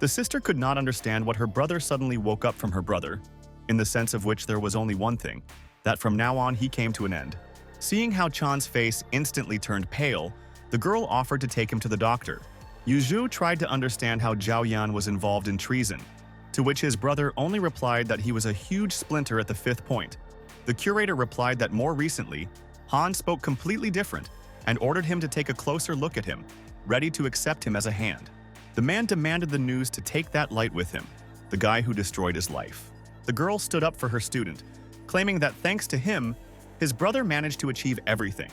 The sister could not understand what her brother suddenly woke up from her brother, in the sense of which there was only one thing, that from now on he came to an end. Seeing how Chan's face instantly turned pale, the girl offered to take him to the doctor. Yuzhou tried to understand how Zhao Yan was involved in treason, to which his brother only replied that he was a huge splinter at the 5th point. The curator replied that more recently, Han spoke completely different and ordered him to take a closer look at him, ready to accept him as a hand. The man demanded the news to take that light with him, the guy who destroyed his life. The girl stood up for her student, claiming that thanks to him, his brother managed to achieve everything.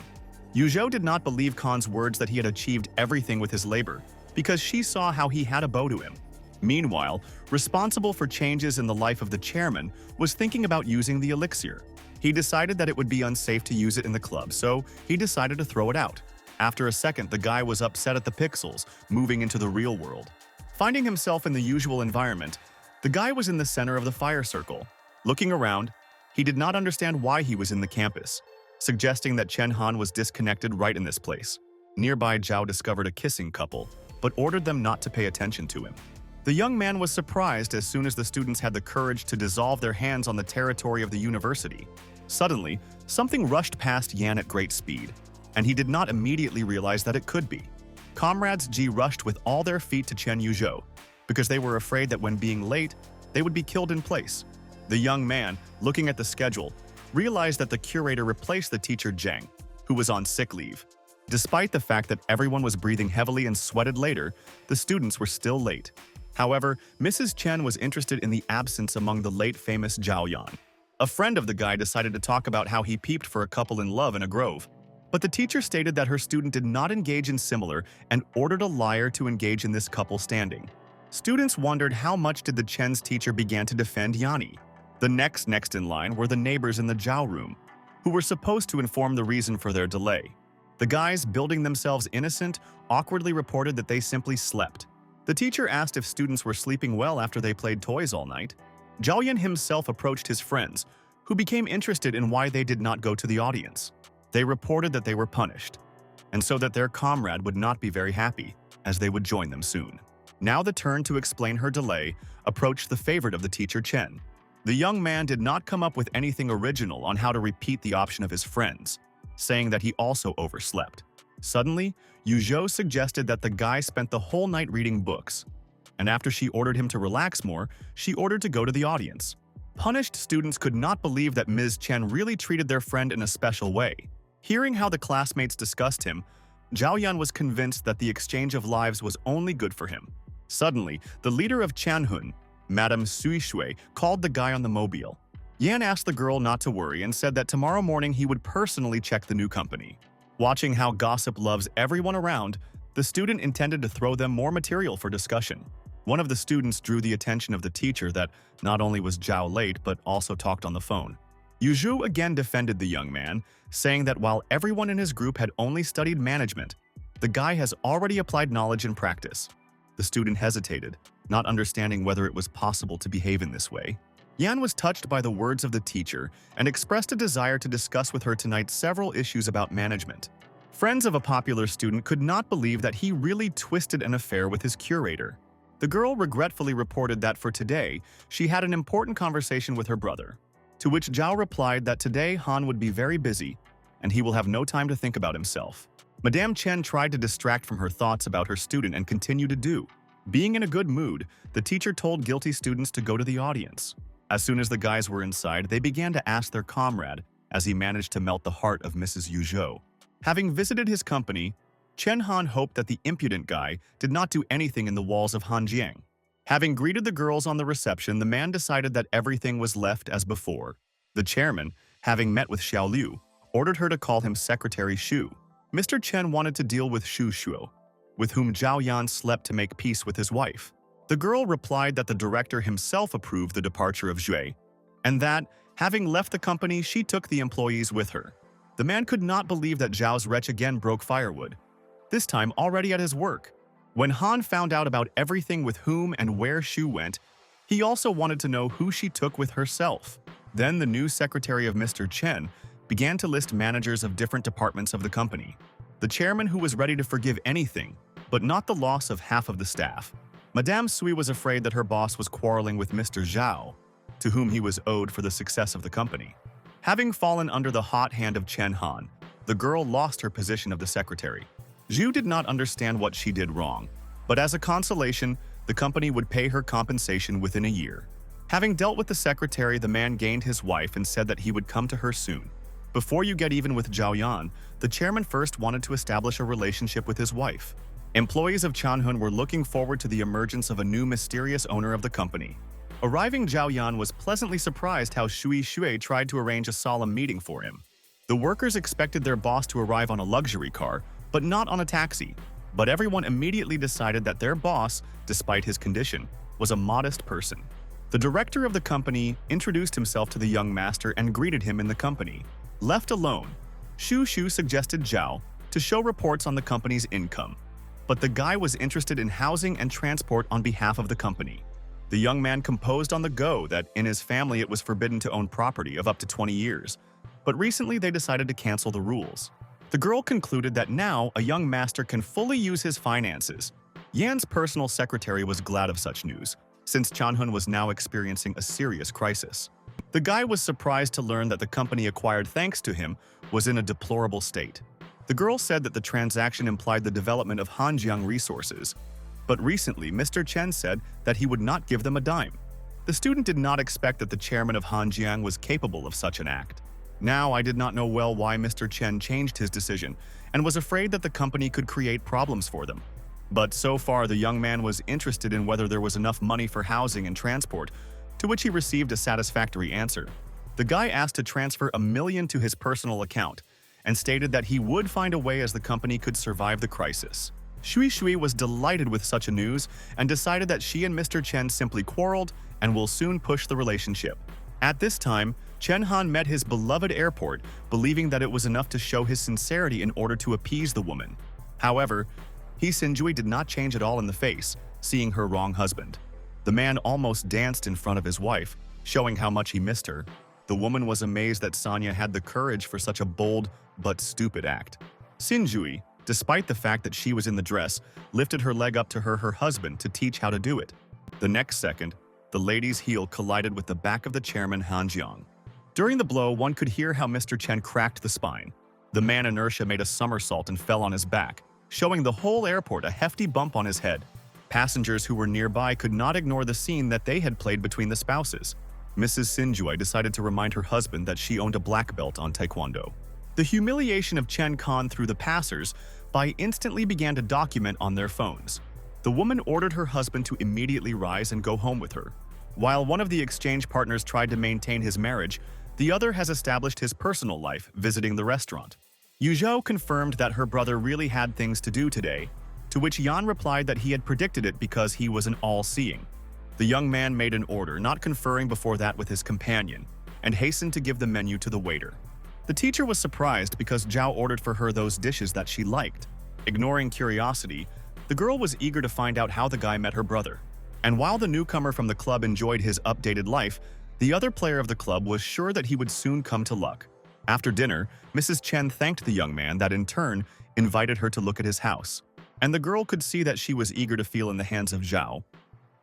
Yuzhou did not believe Khan's words that he had achieved everything with his labor, because she saw how he had a bow to him. Meanwhile, responsible for changes in the life of the chairman was thinking about using the elixir. He decided that it would be unsafe to use it in the club, so he decided to throw it out. After a second, the guy was upset at the pixels, moving into the real world. Finding himself in the usual environment, the guy was in the center of the fire circle. Looking around, he did not understand why he was in the campus, suggesting that Chen Han was disconnected right in this place. Nearby, Zhao discovered a kissing couple, but ordered them not to pay attention to him. The young man was surprised as soon as the students had the courage to dissolve their hands on the territory of the university. Suddenly, something rushed past Yan at great speed, and he did not immediately realize that it could be. Comrades Ji rushed with all their feet to Chen Yuzhou, because they were afraid that when being late, they would be killed in place. The young man, looking at the schedule, realized that the curator replaced the teacher Zheng, who was on sick leave. Despite the fact that everyone was breathing heavily and sweated later, the students were still late. However, Mrs. Chen was interested in the absence among the late famous Zhao Yan. A friend of the guy decided to talk about how he peeped for a couple in love in a grove. But the teacher stated that her student did not engage in similar and ordered a liar to engage in this couple standing. Students wondered how much did the Chen's teacher began to defend Yanni. The next in line were the neighbors in the Zhao room, who were supposed to inform the reason for their delay. The guys, building themselves innocent, awkwardly reported that they simply slept. The teacher asked if students were sleeping well after they played toys all night. Zhao Yan himself approached his friends, who became interested in why they did not go to the audience. They reported that they were punished, and so that their comrade would not be very happy, as they would join them soon. Now the turn to explain her delay approached the favorite of the teacher Chen. The young man did not come up with anything original on how to repeat the option of his friends, saying that he also overslept. Suddenly, Yuzhou suggested that the guy spent the whole night reading books, and after she ordered him to relax more, she ordered to go to the audience. Punished students could not believe that Ms. Chen really treated their friend in a special way. Hearing how the classmates discussed him, Zhao Yan was convinced that the exchange of lives was only good for him. Suddenly, the leader of Chanhun, Madame Sui Shui, called the guy on the mobile. Yan asked the girl not to worry and said that tomorrow morning he would personally check the new company. Watching how gossip loves everyone around, the student intended to throw them more material for discussion. One of the students drew the attention of the teacher that not only was Zhao late but also talked on the phone. Yuzhou again defended the young man, saying that while everyone in his group had only studied management, the guy has already applied knowledge in practice. The student hesitated, not understanding whether it was possible to behave in this way. Yan was touched by the words of the teacher and expressed a desire to discuss with her tonight several issues about management. Friends of a popular student could not believe that he really twisted an affair with his curator. The girl regretfully reported that for today, she had an important conversation with her brother, to which Zhao replied that today Han would be very busy and he will have no time to think about himself. Madame Chen tried to distract from her thoughts about her student and continued to do. Being in a good mood, the teacher told guilty students to go to the audience. As soon as the guys were inside, they began to ask their comrade as he managed to melt the heart of Mrs. Yuzhou. Having visited his company, Chen Han hoped that the impudent guy did not do anything in the walls of Hanjiang. Having greeted the girls on the reception, the man decided that everything was left as before. The chairman, having met with Xiao Liu, ordered her to call him Secretary Shu. Mr. Chen wanted to deal with Shu Shuo, with whom Zhao Yan slept to make peace with his wife. The girl replied that the director himself approved the departure of Xue, and that, having left the company, she took the employees with her. The man could not believe that Zhao's wretch again broke firewood, this time already at his work. When Han found out about everything with whom and where Shu went, he also wanted to know who she took with herself. Then the new secretary of Mr. Chen began to list managers of different departments of the company. The chairman who was ready to forgive anything, but not the loss of half of the staff. Madame Sui was afraid that her boss was quarreling with Mr. Zhao, to whom he was owed for the success of the company. Having fallen under the hot hand of Chen Han, the girl lost her position of the secretary. Zhu did not understand what she did wrong, but as a consolation, the company would pay her compensation within a year. Having dealt with the secretary, the man gained his wife and said that he would come to her soon. Before you get even with Zhao Yan, the chairman first wanted to establish a relationship with his wife. Employees of Chanhun were looking forward to the emergence of a new mysterious owner of the company. Arriving, Zhao Yan was pleasantly surprised how Shui Shui tried to arrange a solemn meeting for him. The workers expected their boss to arrive on a luxury car, but not on a taxi. But everyone immediately decided that their boss, despite his condition, was a modest person. The director of the company introduced himself to the young master and greeted him in the company. Left alone, Shu suggested Zhao to show reports on the company's income, but the guy was interested in housing and transport on behalf of the company. The young man composed on the go that in his family it was forbidden to own property of up to 20 years, but recently they decided to cancel the rules. The girl concluded that now a young master can fully use his finances. Yan's personal secretary was glad of such news, since Chanhun was now experiencing a serious crisis. The guy was surprised to learn that the company acquired thanks to him was in a deplorable state. The girl said that the transaction implied the development of Hanjiang resources, but recently Mr. Chen said that he would not give them a dime. The student did not expect that the chairman of Hanjiang was capable of such an act. Now I did not know well why Mr. Chen changed his decision and was afraid that the company could create problems for them. But so far the young man was interested in whether there was enough money for housing and transport, to which he received a satisfactory answer. The guy asked to transfer $1 million to his personal account and stated that he would find a way as the company could survive the crisis. Shui was delighted with such a news and decided that she and Mr. Chen simply quarreled and will soon push the relationship. At this time, Chen Han met his beloved airport, believing that it was enough to show his sincerity in order to appease the woman. However, He Sinjui did not change at all in the face, seeing her wrong husband. The man almost danced in front of his wife, showing how much he missed her. The woman was amazed that Sanya had the courage for such a bold but stupid act. Sinjui, despite the fact that she was in the dress, lifted her leg up to her husband to teach how to do it. The next second, the lady's heel collided with the back of the chairman Han Jiang. During the blow, one could hear how Mr. Chen cracked the spine. The man inertia made a somersault and fell on his back, showing the whole airport a hefty bump on his head. Passengers who were nearby could not ignore the scene that they had played between the spouses. Mrs. Sinjui decided to remind her husband that she owned a black belt on Taekwondo. The humiliation of Chen Kan through the passers by instantly began to document on their phones. The woman ordered her husband to immediately rise and go home with her. While one of the exchange partners tried to maintain his marriage, the other has established his personal life, visiting the restaurant. Yu Zhou confirmed that her brother really had things to do today, to which Yan replied that he had predicted it because he was an all-seeing. The young man made an order, not conferring before that with his companion, and hastened to give the menu to the waiter. The teacher was surprised because Zhao ordered for her those dishes that she liked. Ignoring curiosity, the girl was eager to find out how the guy met her brother. And while the newcomer from the club enjoyed his updated life, the other player of the club was sure that he would soon come to luck. After dinner, Mrs. Chen thanked the young man that in turn invited her to look at his house. And the girl could see that she was eager to feel in the hands of Zhao.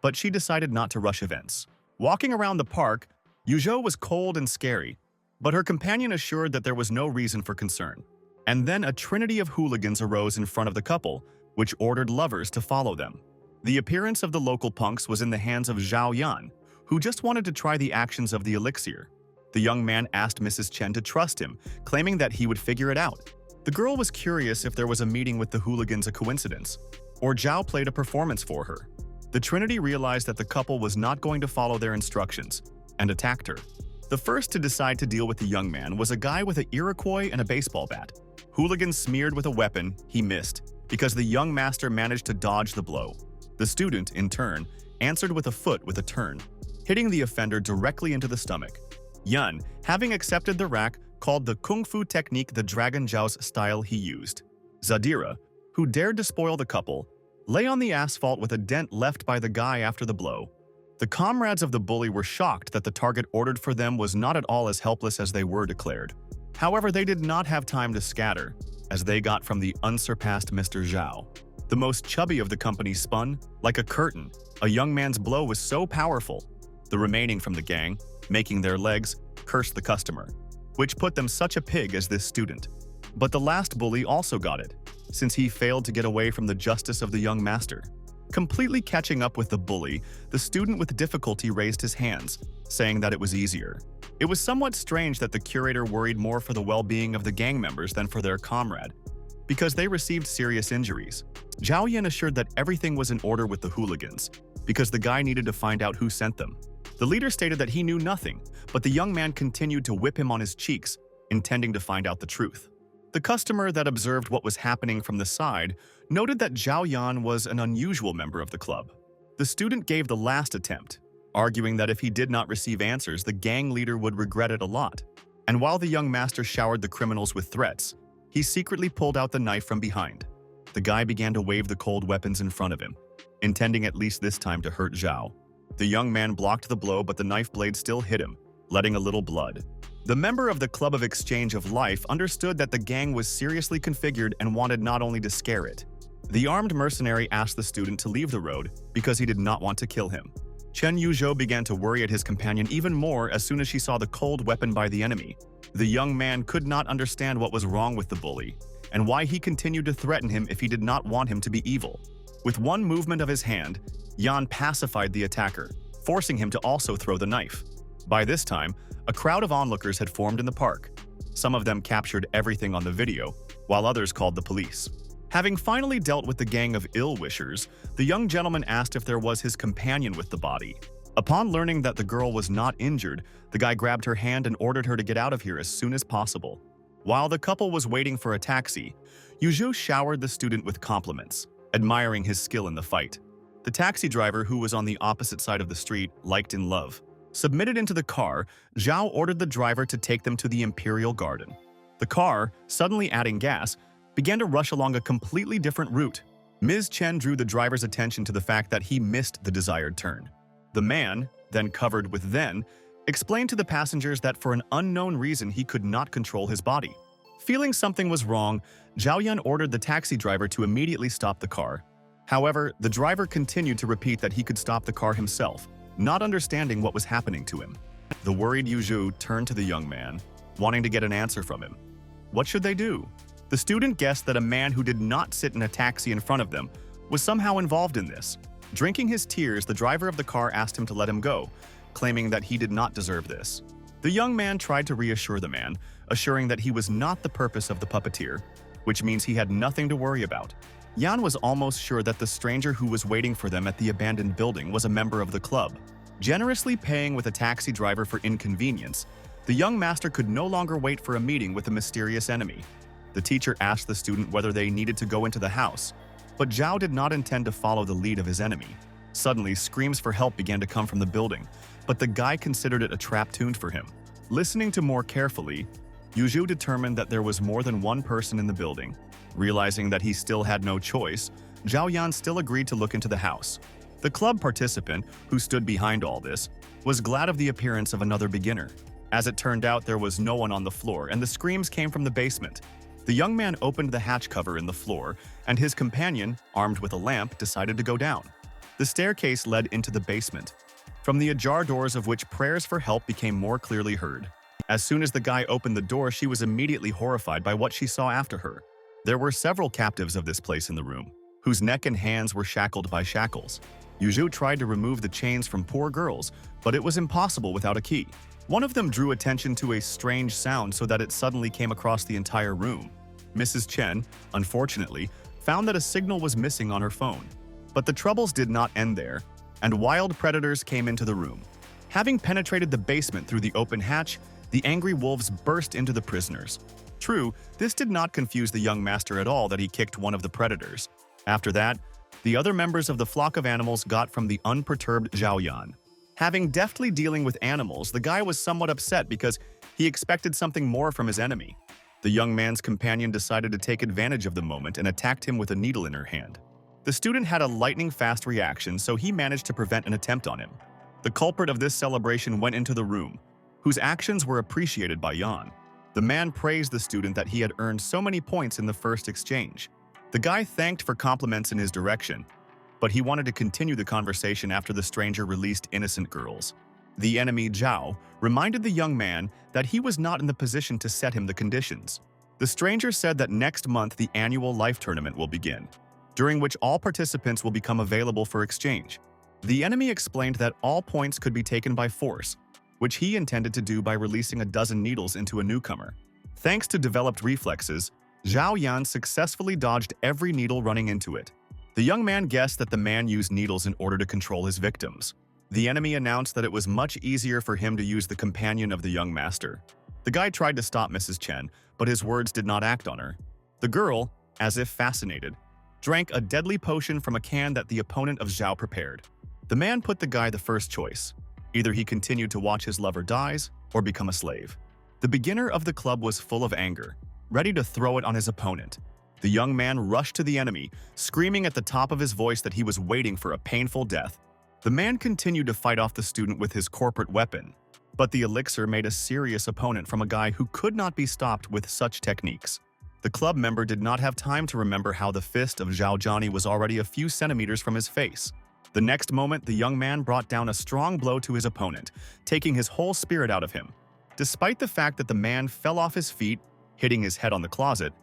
But she decided not to rush events. Walking around the park, Yu Zhou was cold and scary, but her companion assured that there was no reason for concern. And then a trinity of hooligans arose in front of the couple, which ordered lovers to follow them. The appearance of the local punks was in the hands of Zhao Yan, who just wanted to try the actions of the elixir. The young man asked Mrs. Chen to trust him, claiming that he would figure it out. The girl was curious if there was a meeting with the hooligans a coincidence, or Zhao played a performance for her. The trinity realized that the couple was not going to follow their instructions, and attacked her. The first to decide to deal with the young man was a guy with an Iroquois and a baseball bat. Hooligans smeared with a weapon, he missed, because the young master managed to dodge the blow. The student, in turn, answered with a foot with a turn, hitting the offender directly into the stomach. Yun, having accepted the rack, called the kung fu technique the Dragon Joust style he used. Zadira, who dared to spoil the couple, lay on the asphalt with a dent left by the guy after the blow. The comrades of the bully were shocked that the target ordered for them was not at all as helpless as they were declared. However, they did not have time to scatter, as they got from the unsurpassed Mr. Zhao. The most chubby of the company spun, like a curtain. A young man's blow was so powerful. The remaining from the gang, making their legs, cursed the customer, which put them such a pig as this student. But the last bully also got it, since he failed to get away from the justice of the young master. Completely catching up with the bully, the student with difficulty raised his hands, saying that it was easier. It was somewhat strange that the curator worried more for the well-being of the gang members than for their comrade, because they received serious injuries. Zhao Yan assured that everything was in order with the hooligans, because the guy needed to find out who sent them. The leader stated that he knew nothing, but the young man continued to whip him on his cheeks, intending to find out the truth. The customer that observed what was happening from the side noted that Zhao Yan was an unusual member of the club. The student gave the last attempt, arguing that if he did not receive answers, the gang leader would regret it a lot. And while the young master showered the criminals with threats, he secretly pulled out the knife from behind. The guy began to wave the cold weapons in front of him, intending at least this time to hurt Zhao. The young man blocked the blow, but the knife blade still hit him, letting a little blood. The member of the Club of Exchange of Life understood that the gang was seriously configured and wanted not only to scare it. The armed mercenary asked the student to leave the road because he did not want to kill him. Chen Yuzhou began to worry at his companion even more as soon as she saw the cold weapon by the enemy. The young man could not understand what was wrong with the bully, and why he continued to threaten him if he did not want him to be evil. With one movement of his hand, Yan pacified the attacker, forcing him to also throw the knife. By this time, a crowd of onlookers had formed in the park. Some of them captured everything on the video, while others called the police. Having finally dealt with the gang of ill-wishers, the young gentleman asked if there was his companion with the body. Upon learning that the girl was not injured, the guy grabbed her hand and ordered her to get out of here as soon as possible. While the couple was waiting for a taxi, Yuzhou showered the student with compliments, admiring his skill in the fight. The taxi driver, who was on the opposite side of the street, liked in love. Submitted into the car, Zhao ordered the driver to take them to the Imperial Garden. The car, suddenly adding gas, began to rush along a completely different route. Ms. Chen drew the driver's attention to the fact that he missed the desired turn. The man, then covered with then, explained to the passengers that for an unknown reason he could not control his body. Feeling something was wrong, Zhao Yan ordered the taxi driver to immediately stop the car. However, the driver continued to repeat that he could stop the car himself, not understanding what was happening to him. The worried Yuzhou turned to the young man, wanting to get an answer from him. What should they do? The student guessed that a man who did not sit in a taxi in front of them was somehow involved in this. Drinking his tears, the driver of the car asked him to let him go, claiming that he did not deserve this. The young man tried to reassure the man, assuring that he was not the purpose of the puppeteer, which means he had nothing to worry about. Yan was almost sure that the stranger who was waiting for them at the abandoned building was a member of the club. Generously paying with a taxi driver for inconvenience, the young master could no longer wait for a meeting with the mysterious enemy. The teacher asked the student whether they needed to go into the house, but Zhao did not intend to follow the lead of his enemy. Suddenly, screams for help began to come from the building, but the guy considered it a trap tuned for him. Listening to more carefully, Yuzhou determined that there was more than one person in the building. Realizing that he still had no choice, Zhao Yan still agreed to look into the house. The club participant, who stood behind all this, was glad of the appearance of another beginner. As it turned out, there was no one on the floor, and the screams came from the basement. The young man opened the hatch cover in the floor, and his companion, armed with a lamp, decided to go down. The staircase led into the basement, from the ajar doors of which prayers for help became more clearly heard. As soon as the guy opened the door, she was immediately horrified by what she saw after her. There were several captives of this place in the room, whose neck and hands were shackled by shackles. Yuzhou tried to remove the chains from poor girls, but it was impossible without a key. One of them drew attention to a strange sound so that it suddenly came across the entire room. Mrs. Chen, unfortunately, found that a signal was missing on her phone. But the troubles did not end there, and wild predators came into the room. Having penetrated the basement through the open hatch, the angry wolves burst into the prisoners. True, this did not confuse the young master at all that he kicked one of the predators. After that, the other members of the flock of animals got from the unperturbed Zhao Yan. Having deftly dealing with animals, the guy was somewhat upset because he expected something more from his enemy. The young man's companion decided to take advantage of the moment and attacked him with a needle in her hand. The student had a lightning-fast reaction, so he managed to prevent an attempt on him. The culprit of this celebration went into the room, whose actions were appreciated by Yan. The man praised the student that he had earned so many points in the first exchange. The guy thanked for compliments in his direction, but he wanted to continue the conversation after the stranger released innocent girls. The enemy, Zhao, reminded the young man that he was not in the position to set him the conditions. The stranger said that next month the annual life tournament will begin, during which all participants will become available for exchange. The enemy explained that all points could be taken by force, which he intended to do by releasing a dozen needles into a newcomer. Thanks to developed reflexes, Zhao Yan successfully dodged every needle running into it. The young man guessed that the man used needles in order to control his victims. The enemy announced that it was much easier for him to use the companion of the young master. The guy tried to stop Mrs. Chen, but his words did not act on her. The girl, as if fascinated, drank a deadly potion from a can that the opponent of Zhao prepared. The man put the guy the first choice. Either he continued to watch his lover dies or become a slave. The beginner of the club was full of anger, ready to throw it on his opponent. The young man rushed to the enemy, screaming at the top of his voice that he was waiting for a painful death. The man continued to fight off the student with his corporate weapon, but the elixir made a serious opponent from a guy who could not be stopped with such techniques. The club member did not have time to remember how the fist of Zhao Johnny was already a few centimeters from his face. The next moment, the young man brought down a strong blow to his opponent, taking his whole spirit out of him. Despite the fact that the man fell off his feet, hitting his head on the closet,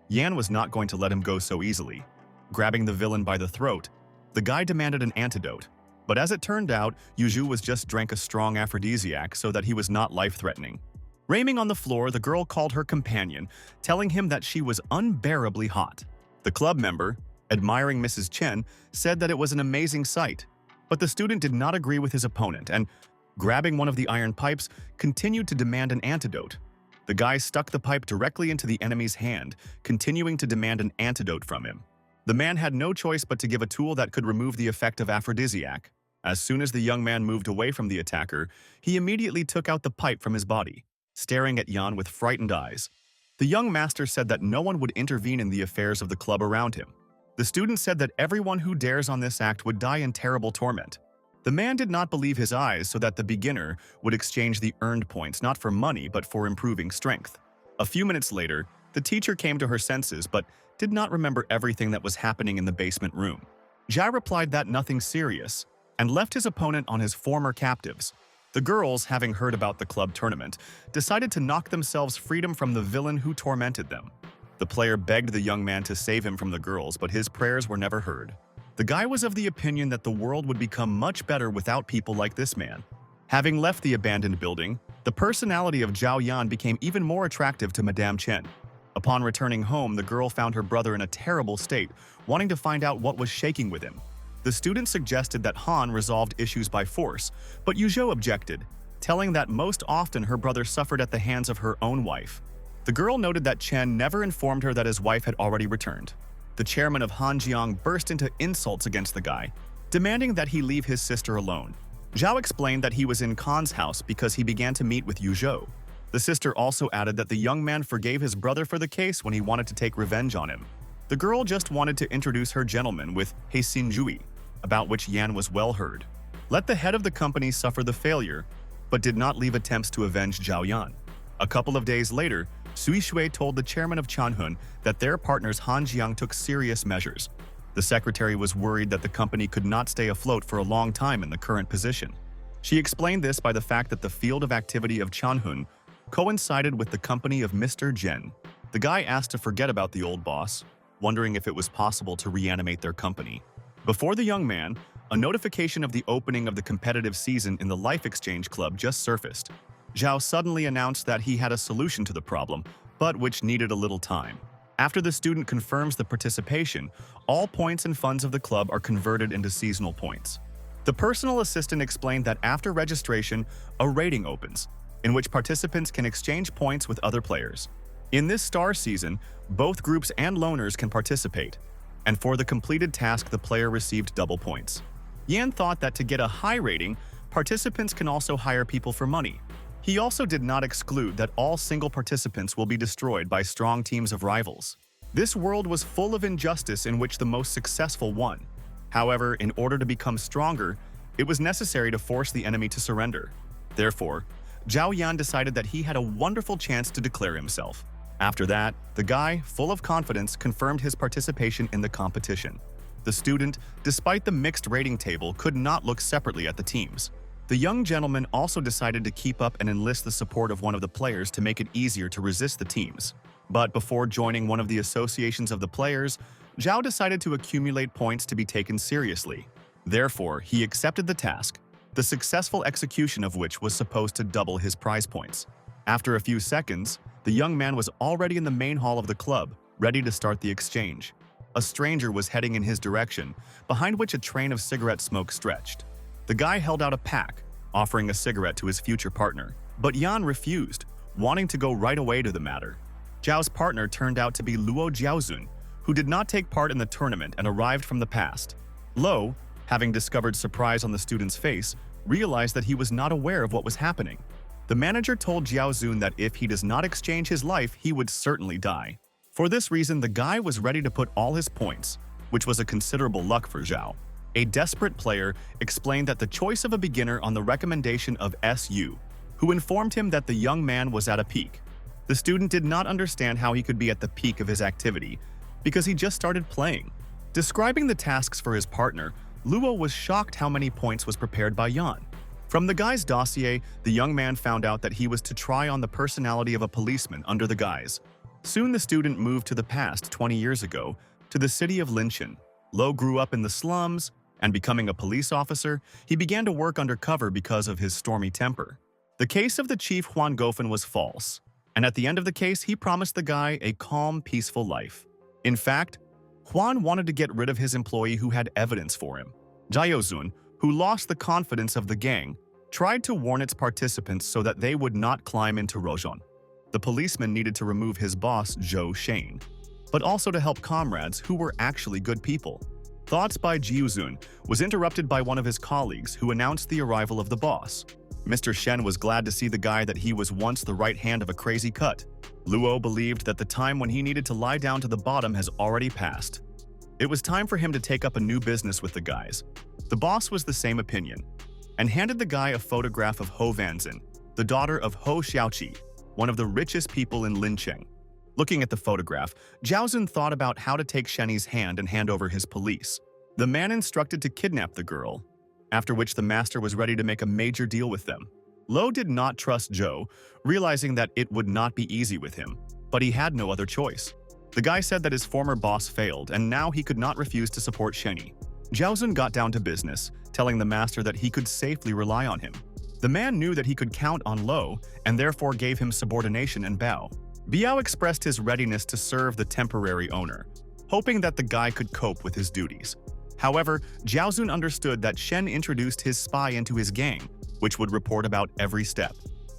Yan was not going to let him go so easily. Grabbing the villain by the throat, the guy demanded an antidote. But as it turned out, Yuju was just drank a strong aphrodisiac so that he was not life-threatening. Raiming on the floor, the girl called her companion, telling him that she was unbearably hot. The club member, admiring Mrs. Chen, said that it was an amazing sight. But the student did not agree with his opponent and, grabbing one of the iron pipes, continued to demand an antidote. The guy stuck the pipe directly into the enemy's hand, continuing to demand an antidote from him. The man had no choice but to give a tool that could remove the effect of aphrodisiac. As soon as the young man moved away from the attacker, he immediately took out the pipe from his body, staring at Yan with frightened eyes. The young master said that no one would intervene in the affairs of the club around him. The student said that everyone who dares on this act would die in terrible torment. The man did not believe his eyes, so that the beginner would exchange the earned points not for money but for improving strength. A few minutes later, the teacher came to her senses but did not remember everything that was happening in the basement room. Jia replied that nothing serious and left his opponent on his former captives. The girls, having heard about the club tournament, decided to knock themselves freedom from the villain who tormented them. The player begged the young man to save him from the girls, but his prayers were never heard. The guy was of the opinion that the world would become much better without people like this man. Having left the abandoned building, the personality of Zhao Yan became even more attractive to Madame Chen. Upon returning home, the girl found her brother in a terrible state, wanting to find out what was shaking with him. The student suggested that Han resolved issues by force, but Yuzhou objected, telling that most often her brother suffered at the hands of her own wife. The girl noted that Chen never informed her that his wife had already returned. The chairman of Hanjiang burst into insults against the guy, demanding that he leave his sister alone. Zhao explained that he was in Khan's house because he began to meet with Yuzhou. The sister also added that the young man forgave his brother for the case when he wanted to take revenge on him. The girl just wanted to introduce her gentleman with He Xinjui, about which Yan was well heard. Let the head of the company suffer the failure, but did not leave attempts to avenge Zhao Yan. A couple of days later, Sui Shui told the chairman of Chanhun that their partners Han Jiang took serious measures. The secretary was worried that the company could not stay afloat for a long time in the current position. She explained this by the fact that the field of activity of Chanhun coincided with the company of Mr. Zhen. The guy asked to forget about the old boss, wondering if it was possible to reanimate their company. Before the young man, a notification of the opening of the competitive season in the Life Exchange Club just surfaced. Zhao suddenly announced that he had a solution to the problem, but which needed a little time. After the student confirms the participation, all points and funds of the club are converted into seasonal points. The personal assistant explained that after registration, a rating opens, in which participants can exchange points with other players. In this star season, both groups and loners can participate, and for the completed task, the player received double points. Yan thought that to get a high rating, participants can also hire people for money. He also did not exclude that all single participants will be destroyed by strong teams of rivals. This world was full of injustice in which the most successful won. However, in order to become stronger, it was necessary to force the enemy to surrender. Therefore, Zhao Yan decided that he had a wonderful chance to declare himself. After that, the guy, full of confidence, confirmed his participation in the competition. The student, despite the mixed rating table, could not look separately at the teams. The young gentleman also decided to keep up and enlist the support of one of the players to make it easier to resist the teams. But before joining one of the associations of the players, Zhao decided to accumulate points to be taken seriously. Therefore, he accepted the task, the successful execution of which was supposed to double his prize points. After a few seconds, the young man was already in the main hall of the club, ready to start the exchange. A stranger was heading in his direction, behind which a train of cigarette smoke stretched. The guy held out a pack, offering a cigarette to his future partner, but Yan refused, wanting to go right away to the matter. Zhao's partner turned out to be Luo Jiaozun, who did not take part in the tournament and arrived from the past. Lo, having discovered surprise on the student's face, realized that he was not aware of what was happening. The manager told Jiaozun that if he does not exchange his life, he would certainly die. For this reason, the guy was ready to put all his points, which was a considerable luck for Zhao. A desperate player explained that the choice of a beginner on the recommendation of SU, who informed him that the young man was at a peak. The student did not understand how he could be at the peak of his activity, because he just started playing. Describing the tasks for his partner, Luo was shocked how many points was prepared by Yan. From the guy's dossier, the young man found out that he was to try on the personality of a policeman under the guise. Soon the student moved to the past 20 years ago, to the city of Linchen. Lo grew up in the slums, and becoming a police officer, he began to work undercover because of his stormy temper. The case of the chief Huan Gofen was false, and at the end of the case, he promised the guy a calm, peaceful life. In fact, Huan wanted to get rid of his employee who had evidence for him. Jiaozun, who lost the confidence of the gang, tried to warn its participants so that they would not climb into Rojon. The policeman needed to remove his boss, Zhou Shane, but also to help comrades who were actually good people. Thoughts by Jiaozun was interrupted by one of his colleagues who announced the arrival of the boss. Mr. Shen was glad to see the guy that he was once the right hand of a crazy cut. Luo believed that the time when he needed to lie down to the bottom has already passed. It was time for him to take up a new business with the guys. The boss was the same opinion, and handed the guy a photograph of Ho Vanzin, the daughter of Ho Xiaoqi, one of the richest people in Lincheng. Looking at the photograph, Jiaozun thought about how to take Shenny's hand and hand over his police. The man instructed to kidnap the girl, after which the master was ready to make a major deal with them. Lo did not trust Zhou, realizing that it would not be easy with him, but he had no other choice. The guy said that his former boss failed, and now he could not refuse to support Shenny. Jiaozun got down to business, telling the master that he could safely rely on him. The man knew that he could count on Lo, and therefore gave him subordination and bow. Biao expressed his readiness to serve the temporary owner, hoping that the guy could cope with his duties. However, Jiaozun understood that Shen introduced his spy into his gang, which would report about every step.